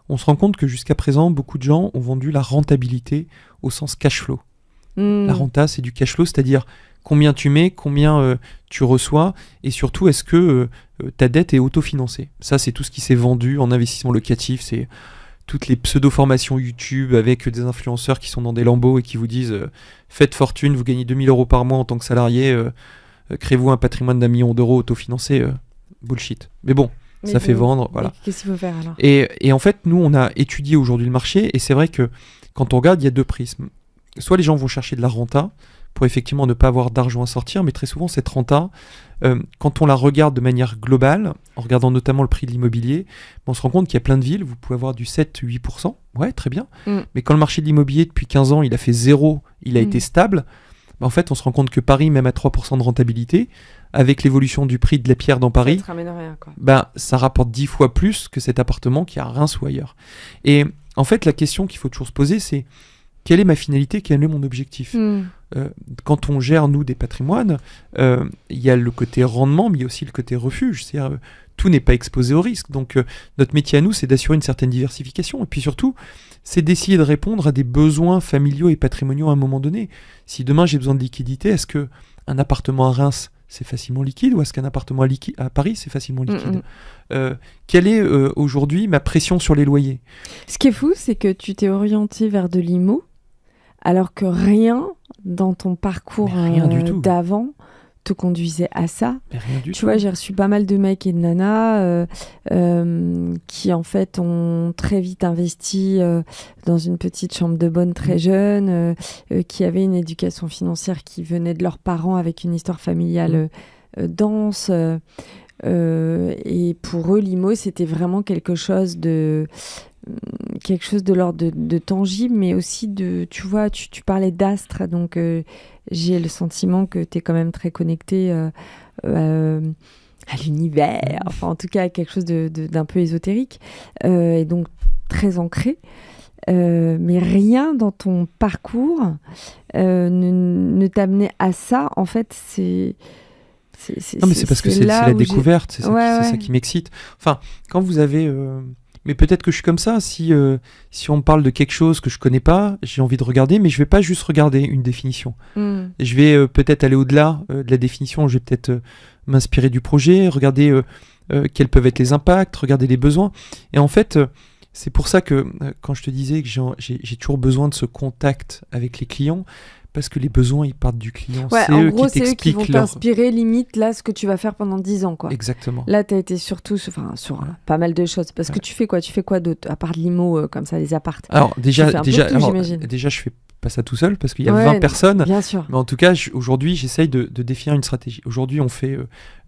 on se rend compte que jusqu'à présent, beaucoup de gens ont vendu la rentabilité au sens cash flow. La renta, c'est du cash flow, c'est-à-dire combien tu mets, combien tu reçois, et surtout, est-ce que ta dette est autofinancée ? Ça, c'est tout ce qui s'est vendu en investissement locatif, c'est... toutes les pseudo-formations YouTube avec des influenceurs qui sont dans des lambeaux et qui vous disent faites fortune, vous gagnez 2000 € par mois en tant que salarié, créez-vous un patrimoine d'1 million d'euros autofinancé, bullshit. Mais bon, ça fait vendre, voilà. Qu'est-ce qu'il faut faire alors ? Et en fait, nous, on a étudié aujourd'hui le marché, et c'est vrai que quand on regarde, il y a 2 prismes. Soit les gens vont chercher de la renta pour effectivement ne pas avoir d'argent à sortir, mais très souvent cette renta, quand on la regarde de manière globale, en regardant notamment le prix de l'immobilier, on se rend compte qu'il y a plein de villes, vous pouvez avoir du 7-8%, ouais, très bien, mais quand le marché de l'immobilier depuis 15 ans, il a fait 0, il a été stable, en fait on se rend compte que Paris, même à 3% de rentabilité, avec l'évolution du prix de la pierre dans Paris, ça te ramène rien, quoi. Ça rapporte 10 fois plus que cet appartement qui est à Reims ou ailleurs. Et en fait, la question qu'il faut toujours se poser, c'est quelle est ma finalité, quel est mon objectif. Quand on gère, nous, des patrimoines, il y a le côté rendement, mais il y a aussi le côté refuge. C'est-à-dire, tout n'est pas exposé au risque. Donc, notre métier à nous, c'est d'assurer une certaine diversification. Et puis surtout, c'est d'essayer de répondre à des besoins familiaux et patrimoniaux à un moment donné. Si demain, j'ai besoin de liquidité, est-ce qu'un appartement à Reims, c'est facilement liquide, ou est-ce qu'un appartement à Paris, c'est facilement liquide? Quelle est aujourd'hui ma pression sur les loyers? Ce qui est fou, c'est que tu t'es orienté vers de l'IMO, alors que rien dans ton parcours d'avant te conduisait à ça. Tu vois, j'ai reçu pas mal de mecs et de nanas qui, en fait, ont très vite investi dans une petite chambre de bonne très jeune, qui avaient une éducation financière qui venait de leurs parents avec une histoire familiale dense. Et pour eux, l'IMO, c'était vraiment quelque chose de l'ordre de tangible, mais aussi de, tu vois, tu parlais d'astre, donc j'ai le sentiment que tu es quand même très connecté à l'univers, enfin en tout cas à quelque chose d'un peu ésotérique, et donc très ancré. Mais rien dans ton parcours ne t'amenait à ça. En fait, non, mais c'est parce que c'est la découverte, c'est ça qui m'excite. Enfin, quand vous avez... Mais peut-être que je suis comme ça, si on me parle de quelque chose que je connais pas, j'ai envie de regarder, mais je vais pas juste regarder une définition. Je vais peut-être aller au-delà de la définition, je vais peut-être m'inspirer du projet, regarder quels peuvent être les impacts, regarder les besoins. Et en fait, c'est pour ça que quand je te disais que j'ai toujours besoin de ce contact avec les clients, parce que les besoins, ils partent du client. Ouais, c'est eux qui vont t'inspirer, limite, là, ce que tu vas faire pendant 10 ans, quoi. Exactement. Là, tu as été surtout sur pas mal de choses. Parce que tu fais quoi d'autre, à part de l'IMO, comme ça, les appartes? Alors, déjà, je fais pas ça tout seul, parce qu'il y a 20 personnes. Bien sûr. Mais en tout cas, aujourd'hui, j'essaye de définir une stratégie. Aujourd'hui, on fait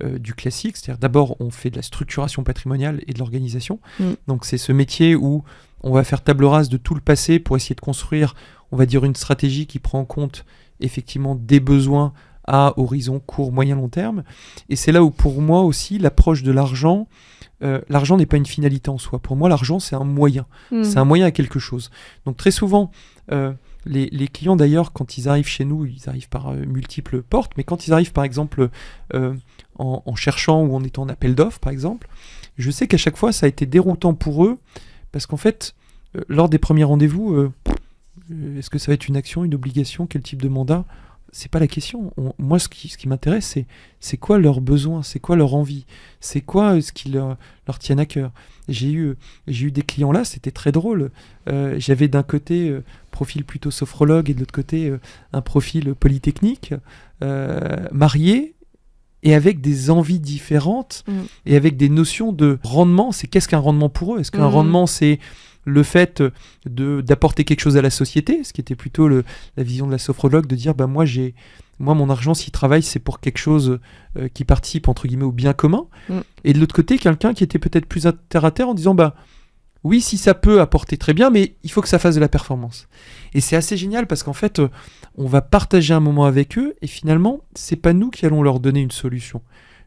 du classique, c'est-à-dire d'abord, on fait de la structuration patrimoniale et de l'organisation. Donc, c'est ce métier où on va faire table rase de tout le passé pour essayer de construire, on va dire, une stratégie qui prend en compte effectivement des besoins à horizon court, moyen, long terme. Et c'est là où, pour moi aussi, l'approche de l'argent, l'argent n'est pas une finalité en soi. Pour moi, l'argent, c'est un moyen. C'est un moyen à quelque chose. Donc très souvent, les clients d'ailleurs, quand ils arrivent chez nous, ils arrivent par multiples portes, mais quand ils arrivent par exemple en cherchant ou en étant en appel d'offres, par exemple, je sais qu'à chaque fois, ça a été déroutant pour eux, parce qu'en fait, lors des premiers rendez-vous, est-ce que ça va être une action, une obligation, quel type de mandat? C'est pas la question. Moi, ce qui m'intéresse, c'est quoi leurs besoins, c'est quoi leur envie, c'est quoi ce qui leur tient à cœur. J'ai eu des clients là, c'était très drôle. J'avais d'un côté profil plutôt sophrologue et de l'autre côté un profil polytechnique, marié, et avec des envies différentes et avec des notions de rendement. Qu'est-ce qu'un rendement pour eux? Est-ce qu'un rendement, c'est le fait d'apporter quelque chose à la société, ce qui était plutôt la vision de la sophrologue, de dire moi mon argent, s'il travaille, c'est pour quelque chose qui participe entre guillemets au bien commun. Et de l'autre côté, quelqu'un qui était peut-être plus terre à terre en disant oui, si ça peut apporter, très bien, mais il faut que ça fasse de la performance. Et c'est assez génial parce qu'en fait, on va partager un moment avec eux et finalement, c'est pas nous qui allons leur donner une solution.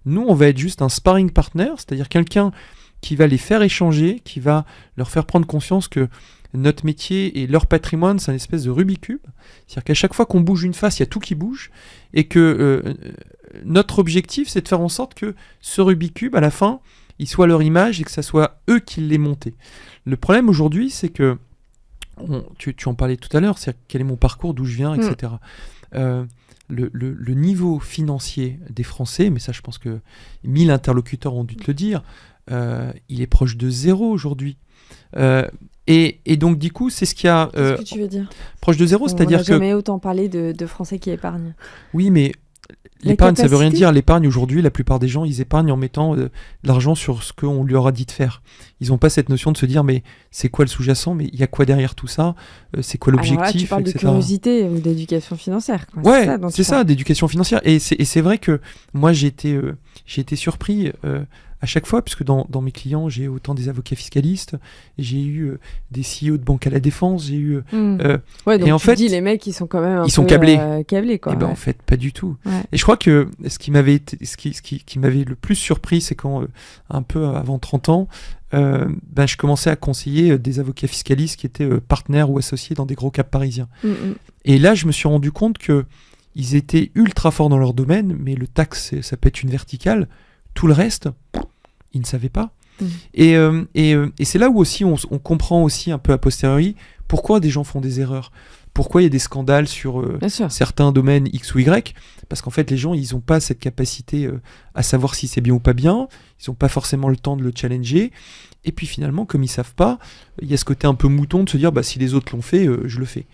Nous, on va être juste un sparring partner, c'est-à-dire quelqu'un qui va les faire échanger, qui va leur faire prendre conscience que notre métier et leur patrimoine, c'est une espèce de Rubik's Cube. C'est-à-dire qu'à chaque fois qu'on bouge une face, il y a tout qui bouge. Et que notre objectif, c'est de faire en sorte que ce Rubik's Cube, à la fin, il soit leur image et que ça soit eux qui l'aient monté. Le problème aujourd'hui, c'est que, tu en parlais tout à l'heure, c'est quel est mon parcours, d'où je viens, etc. Le niveau financier des Français, mais ça je pense que 1000 interlocuteurs ont dû te le dire, il est proche de zéro aujourd'hui. Et donc du coup, c'est ce qu'il y a... Qu'est-ce que tu veux dire? Proche de zéro, c'est-à-dire que... On n'a jamais autant parlé de Français qui épargnent. Oui, mais l'épargne, ça veut rien dire. L'épargne, aujourd'hui, la plupart des gens, ils épargnent en mettant de l'argent sur ce qu'on leur a dit de faire. Ils n'ont pas cette notion de se dire, mais c'est quoi le sous-jacent? Mais il y a quoi derrière tout ça? C'est quoi l'objectif? Alors là, tu parles de curiosité ou d'éducation financière, quoi. Ouais, c'est ça, d'éducation financière. Et c'est vrai que moi, j'ai été surpris à chaque fois, puisque dans mes clients, j'ai autant des avocats fiscalistes, j'ai eu des CEO de banque à la défense, j'ai eu... ouais, donc et en fait, dis, les mecs, ils sont quand même ils sont câblés. Quoi. Et ben, en fait, pas du tout. Ouais. Et je crois que ce qui m'avait le plus surpris, c'est quand, un peu avant 30 ans, je commençais à conseiller des avocats fiscalistes qui étaient partenaires ou associés dans des gros caps parisiens. Et là, je me suis rendu compte qu'ils étaient ultra forts dans leur domaine, mais le taxe, ça peut être une verticale. Tout le reste, ils ne savaient pas. Et c'est là où aussi on comprend aussi un peu a posteriori pourquoi des gens font des erreurs. Pourquoi il y a des scandales sur certains domaines X ou Y. Parce qu'en fait, les gens, ils n'ont pas cette capacité à savoir si c'est bien ou pas bien. Ils n'ont pas forcément le temps de le challenger. Et puis finalement, comme ils ne savent pas, il y a ce côté un peu mouton de se dire, si les autres l'ont fait, je le fais.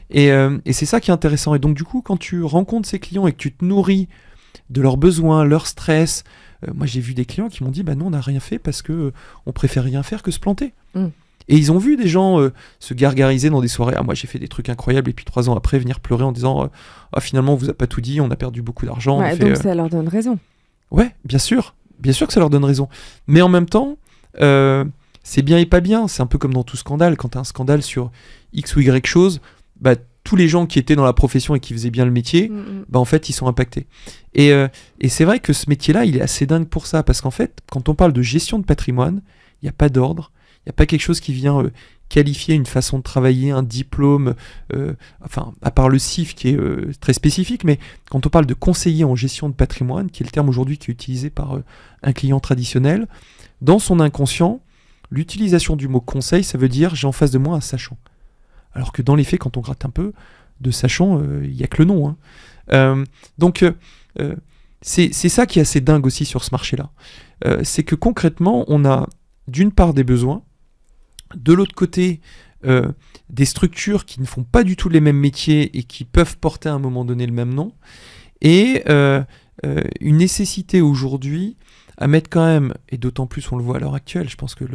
Et c'est ça qui est intéressant. Et donc du coup, quand tu rencontres ces clients et que tu te nourris de leurs besoins, leur stress... moi, j'ai vu des clients qui m'ont dit, nous, on n'a rien fait parce qu'on préfère rien faire que se planter. Et ils ont vu des gens se gargariser dans des soirées. Ah, moi, j'ai fait des trucs incroyables. Et puis 3 ans après, venir pleurer en disant, finalement, on vous a pas tout dit, on a perdu beaucoup d'argent. Ouais, donc ça leur donne raison. Ouais, bien sûr. Bien sûr que ça leur donne raison. Mais en même temps, c'est bien et pas bien. C'est un peu comme dans tout scandale. Quand tu as un scandale sur X ou Y chose, tous les gens qui étaient dans la profession et qui faisaient bien le métier, en fait, ils sont impactés. Et c'est vrai que ce métier-là, il est assez dingue pour ça. Parce qu'en fait, quand on parle de gestion de patrimoine, il n'y a pas d'ordre. Il n'y a pas quelque chose qui vient qualifier une façon de travailler, un diplôme, à part le CIF qui est très spécifique, mais quand on parle de conseiller en gestion de patrimoine, qui est le terme aujourd'hui qui est utilisé par un client traditionnel, dans son inconscient, l'utilisation du mot conseil, ça veut dire j'ai en face de moi un sachant. Alors que dans les faits, quand on gratte un peu, de sachant, il n'y a que le nom. Donc, c'est ça qui est assez dingue aussi sur ce marché-là. C'est que concrètement, on a d'une part des besoins, de l'autre côté, des structures qui ne font pas du tout les mêmes métiers et qui peuvent porter à un moment donné le même nom, et une nécessité aujourd'hui à mettre quand même, et d'autant plus on le voit à l'heure actuelle, je pense que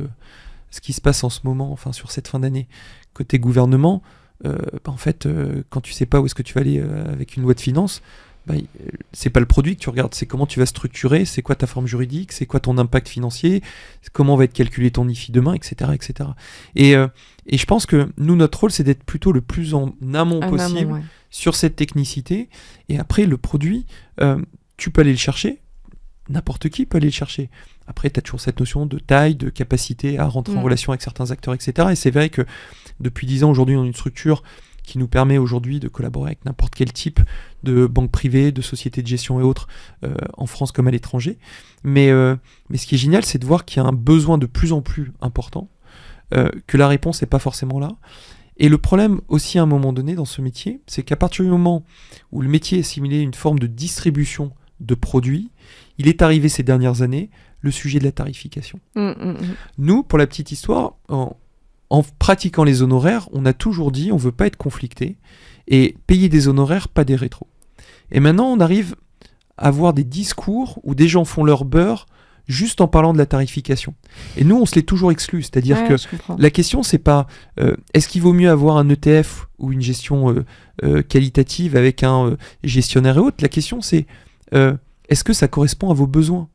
ce qui se passe en ce moment, sur cette fin d'année, côté gouvernement, en fait, quand tu sais pas où est-ce que tu vas aller avec une loi de finances, c'est pas le produit que tu regardes, c'est comment tu vas structurer, c'est quoi ta forme juridique, c'est quoi ton impact financier, comment va être calculé ton IFI demain, etc. etc. Et je pense que nous, notre rôle, c'est d'être plutôt le plus en amont possible sur cette technicité. Et après, le produit, tu peux aller le chercher, n'importe qui peut aller le chercher. Après, tu as toujours cette notion de taille, de capacité à rentrer en relation avec certains acteurs, etc. Et c'est vrai que depuis 10 ans, aujourd'hui, on a une structure qui nous permet aujourd'hui de collaborer avec n'importe quel type de banque privée, de société de gestion et autres, en France comme à l'étranger. Mais ce qui est génial, c'est de voir qu'il y a un besoin de plus en plus important, que la réponse n'est pas forcément là. Et le problème aussi à un moment donné dans ce métier, c'est qu'à partir du moment où le métier est assimilé à une forme de distribution de produits, il est arrivé ces dernières années le sujet de la tarification. Nous, pour la petite histoire, en pratiquant les honoraires, on a toujours dit on ne veut pas être conflicté et payer des honoraires, pas des rétros. Et maintenant, on arrive à avoir des discours où des gens font leur beurre juste en parlant de la tarification. Et nous, on se l'est toujours exclu. C'est-à-dire que la question, c'est pas est-ce qu'il vaut mieux avoir un ETF ou une gestion qualitative avec un gestionnaire et autres. La question, c'est est-ce que ça correspond à vos besoins ?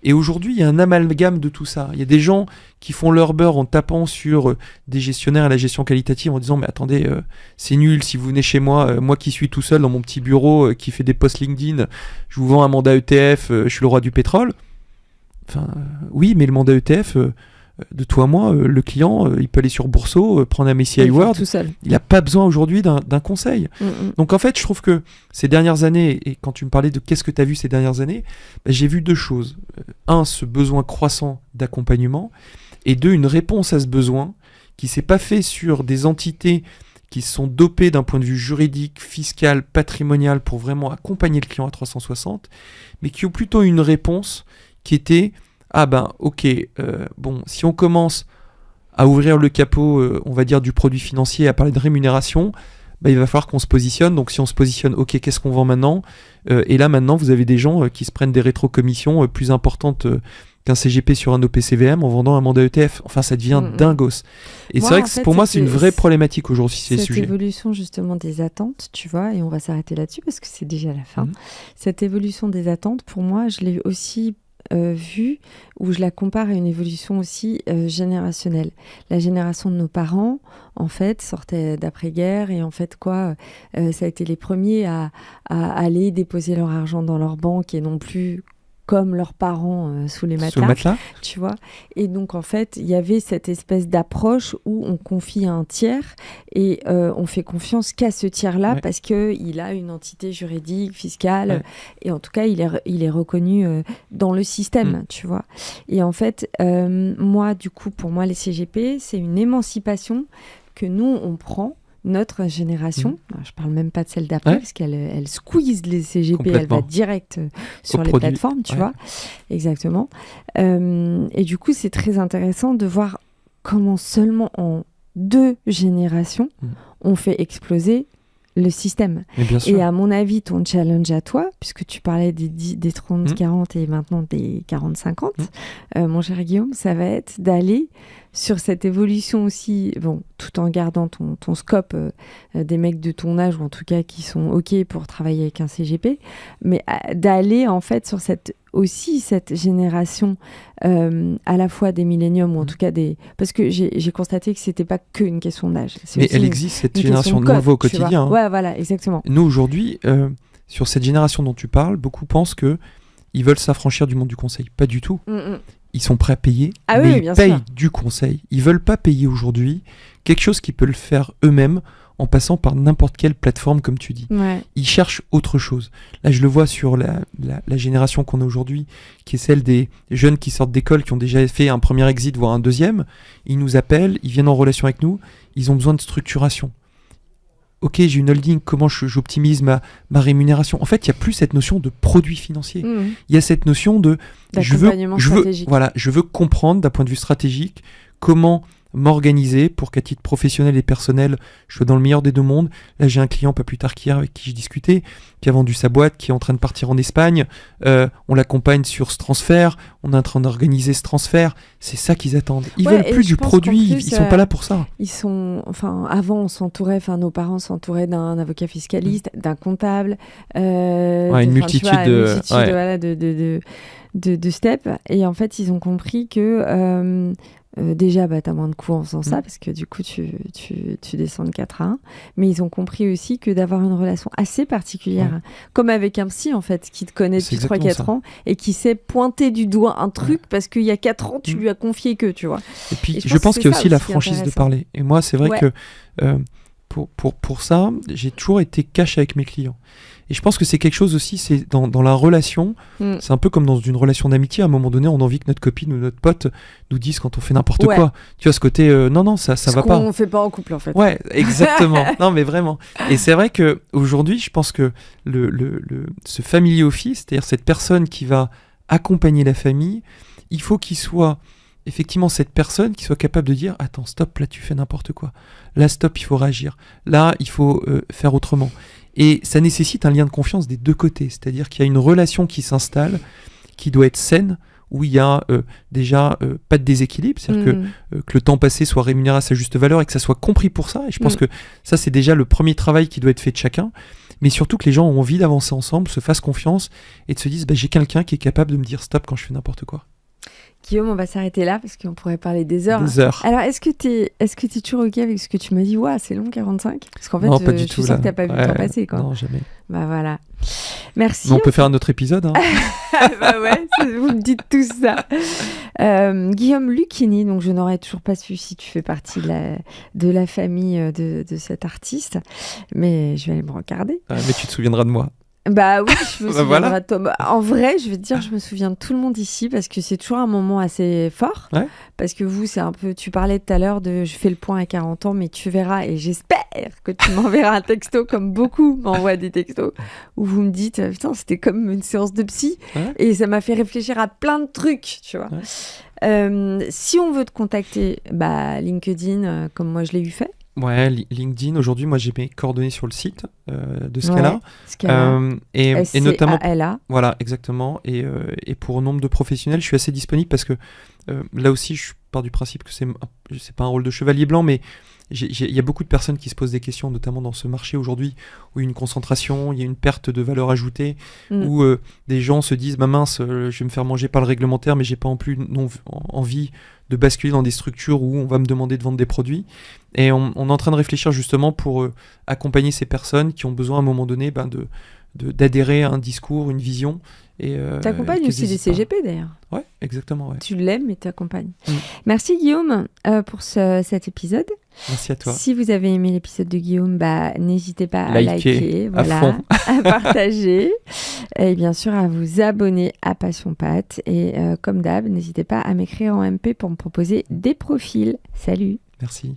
Et aujourd'hui, il y a un amalgame de tout ça. Il y a des gens qui font leur beurre en tapant sur des gestionnaires à la gestion qualitative en disant « Mais attendez, c'est nul, si vous venez chez moi, moi qui suis tout seul dans mon petit bureau, qui fait des posts LinkedIn, je vous vends un mandat ETF, je suis le roi du pétrole. » Oui, mais le mandat ETF, de toi à moi, le client, il peut aller sur Bourseau, prendre un MSCI World. Il n'a pas besoin aujourd'hui d'un conseil. Donc en fait, je trouve que ces dernières années, et quand tu me parlais de qu'est-ce que tu as vu ces dernières années, j'ai vu 2 choses. Un, ce besoin croissant d'accompagnement, et 2, une réponse à ce besoin qui ne s'est pas fait sur des entités qui sont dopées d'un point de vue juridique, fiscal, patrimonial, pour vraiment accompagner le client à 360, mais qui ont plutôt une réponse qui était ok, si on commence à ouvrir le capot, on va dire, du produit financier, à parler de rémunération, il va falloir qu'on se positionne. Donc si on se positionne, ok, qu'est-ce qu'on vend maintenant ? Et là maintenant, vous avez des gens qui se prennent des rétrocommissions plus importantes qu'un CGP sur un OPCVM en vendant un mandat ETF. Enfin, ça devient dingos. Et c'est vrai que pour moi, c'est une vraie problématique aujourd'hui, ces sujets. Cette évolution justement des attentes, tu vois, et on va s'arrêter là-dessus parce que c'est déjà la fin. Cette évolution des attentes, pour moi, je l'ai aussi vue où je la compare à une évolution aussi générationnelle. La génération de nos parents, en fait, sortait d'après-guerre et en fait, ça a été les premiers à aller déposer leur argent dans leur banque et non plus comme leurs parents sous les matelas, tu vois. Et donc, en fait, il y avait cette espèce d'approche où on confie à un tiers et on fait confiance qu'à ce tiers-là parce qu'il a une entité juridique, fiscale, et en tout cas, il est reconnu dans le système, tu vois. Et en fait, moi, du coup, pour moi, les CGP, c'est une émancipation que nous, on prend, notre génération, je parle même pas de celle d'après, parce qu'elle squeeze les CGP, elle va direct sur les plateformes, tu vois. Exactement. Et du coup, c'est très intéressant de voir comment seulement en 2 générations, on fait exploser le système. Et à mon avis, ton challenge à toi, puisque tu parlais des 30-40 et maintenant des 40-50, mon cher Guillaume, ça va être d'aller sur cette évolution aussi, tout en gardant ton scope des mecs de ton âge, ou en tout cas qui sont OK pour travailler avec un CGP, mais d'aller en fait sur cette génération à la fois des milléniums, ou en tout cas parce que j'ai constaté que c'était pas qu'une question d'âge. Mais elle existe, cette génération, nous on le voit au quotidien. Ouais, voilà, exactement. Nous aujourd'hui, sur cette génération dont tu parles, beaucoup pensent que ils veulent s'affranchir du monde du conseil. Pas du tout. Ils sont prêts à payer, mais ils payent du conseil. Ils veulent pas payer aujourd'hui quelque chose qu'ils peuvent faire eux-mêmes en passant par n'importe quelle plateforme, comme tu dis. Ils cherchent autre chose. Là, je le vois sur la génération qu'on a aujourd'hui, qui est celle des jeunes qui sortent d'école, qui ont déjà fait un premier exit, voire un deuxième. Ils nous appellent, ils viennent en relation avec nous, ils ont besoin de structuration. Ok, j'ai une holding, comment j'optimise ma rémunération? En fait, il n'y a plus cette notion de produit financier. Il y a cette notion de je veux comprendre d'un point de vue stratégique comment m'organiser pour qu'à titre professionnel et personnel, je sois dans le meilleur des 2 mondes. Là, j'ai un client pas plus tard qu'hier avec qui j'ai discuté, qui a vendu sa boîte, qui est en train de partir en Espagne. On l'accompagne sur ce transfert, on est en train d'organiser ce transfert. C'est ça qu'ils attendent. Ils veulent plus du produit, ils sont pas là pour ça. Avant, nos parents s'entouraient d'un avocat fiscaliste, d'un comptable, une multitude de steps. Et en fait, ils ont compris que déjà, t'as moins de coûts en faisant ça, parce que du coup, tu descends de 4 à 1. Mais ils ont compris aussi que d'avoir une relation assez particulière, comme avec un psy, en fait, qui te connaît depuis 3-4 ans et qui sait pointer du doigt un truc parce qu'il y a 4 ans, tu lui as confié que, tu vois. Et puis, je pense qu'il y a aussi la franchise de parler. Et moi, c'est vrai que pour ça, j'ai toujours été cash avec mes clients. Et je pense que c'est quelque chose aussi, c'est dans la relation, c'est un peu comme dans une relation d'amitié, à un moment donné, on a envie que notre copine ou notre pote nous dise quand on fait n'importe quoi. Tu vois, ce côté, non, ça va pas. Ce qu'on fait pas en couple, en fait. Ouais, exactement. Non, mais vraiment. Et c'est vrai qu'aujourd'hui, je pense que ce family office, c'est-à-dire cette personne qui va accompagner la famille, il faut qu'il soit effectivement cette personne qui soit capable de dire « Attends, stop, là, tu fais n'importe quoi. Là, stop, il faut réagir. Là, il faut faire autrement. » Et ça nécessite un lien de confiance des 2 côtés, c'est-à-dire qu'il y a une relation qui s'installe, qui doit être saine, où il y a déjà pas de déséquilibre, c'est-à-dire que le temps passé soit rémunéré à sa juste valeur et que ça soit compris pour ça. Et je pense que ça, c'est déjà le premier travail qui doit être fait de chacun, mais surtout que les gens ont envie d'avancer ensemble, se fassent confiance et de se disent j'ai quelqu'un qui est capable de me dire stop quand je fais n'importe quoi. Guillaume, on va s'arrêter là parce qu'on pourrait parler des heures. Alors, est-ce que t'es toujours OK avec ce que tu m'as dit? C'est long 45? Parce qu'en fait, non, pas du tout, je sens que t'as pas vu le temps passer, quoi. Non, jamais. Bah voilà. Merci. Mais on peut faire un autre épisode. Hein. Bah ouais, vous me dites tout ça. Guillaume Lucchini, donc je n'aurais toujours pas su si tu fais partie de la famille de cet artiste, mais je vais aller me regarder. Mais tu te souviendras de moi. Bah oui, je me souviendrai de toi. En vrai, je vais te dire, je me souviens de tout le monde ici parce que c'est toujours un moment assez fort. Parce que vous, c'est un peu... Tu parlais tout à l'heure de je fais le point à 40 ans, mais tu verras, et j'espère que tu m'enverras un texto comme beaucoup m'envoient des textos, où vous me dites, putain, c'était comme une séance de psy. Et ça m'a fait réfléchir à plein de trucs, tu vois. Si on veut te contacter, LinkedIn, comme moi je l'ai eu fait. Ouais, LinkedIn. Aujourd'hui, moi, j'ai mes coordonnées sur le site de Scala. Et notamment... Scala. Voilà, exactement. Et pour nombre de professionnels, je suis assez disponible parce que là aussi, je pars du principe que c'est pas un rôle de chevalier blanc, mais il y a beaucoup de personnes qui se posent des questions, notamment dans ce marché aujourd'hui, où il y a une concentration, il y a une perte de valeur ajoutée, où des gens se disent, mince, je vais me faire manger par le réglementaire, mais j'ai pas envie de basculer dans des structures où on va me demander de vendre des produits. Et on est en train de réfléchir justement pour accompagner ces personnes qui ont besoin à un moment donné d'adhérer à un discours, une vision. Tu accompagnes aussi des CGP d'ailleurs. Ouais, exactement. Ouais. Tu l'aimes et tu accompagnes. Merci Guillaume pour cet épisode. Merci à toi. Si vous avez aimé l'épisode de Guillaume, n'hésitez pas à liker, à partager et bien sûr à vous abonner à Passion Pâtes. Et comme d'hab, n'hésitez pas à m'écrire en MP pour me proposer des profils. Salut. Merci.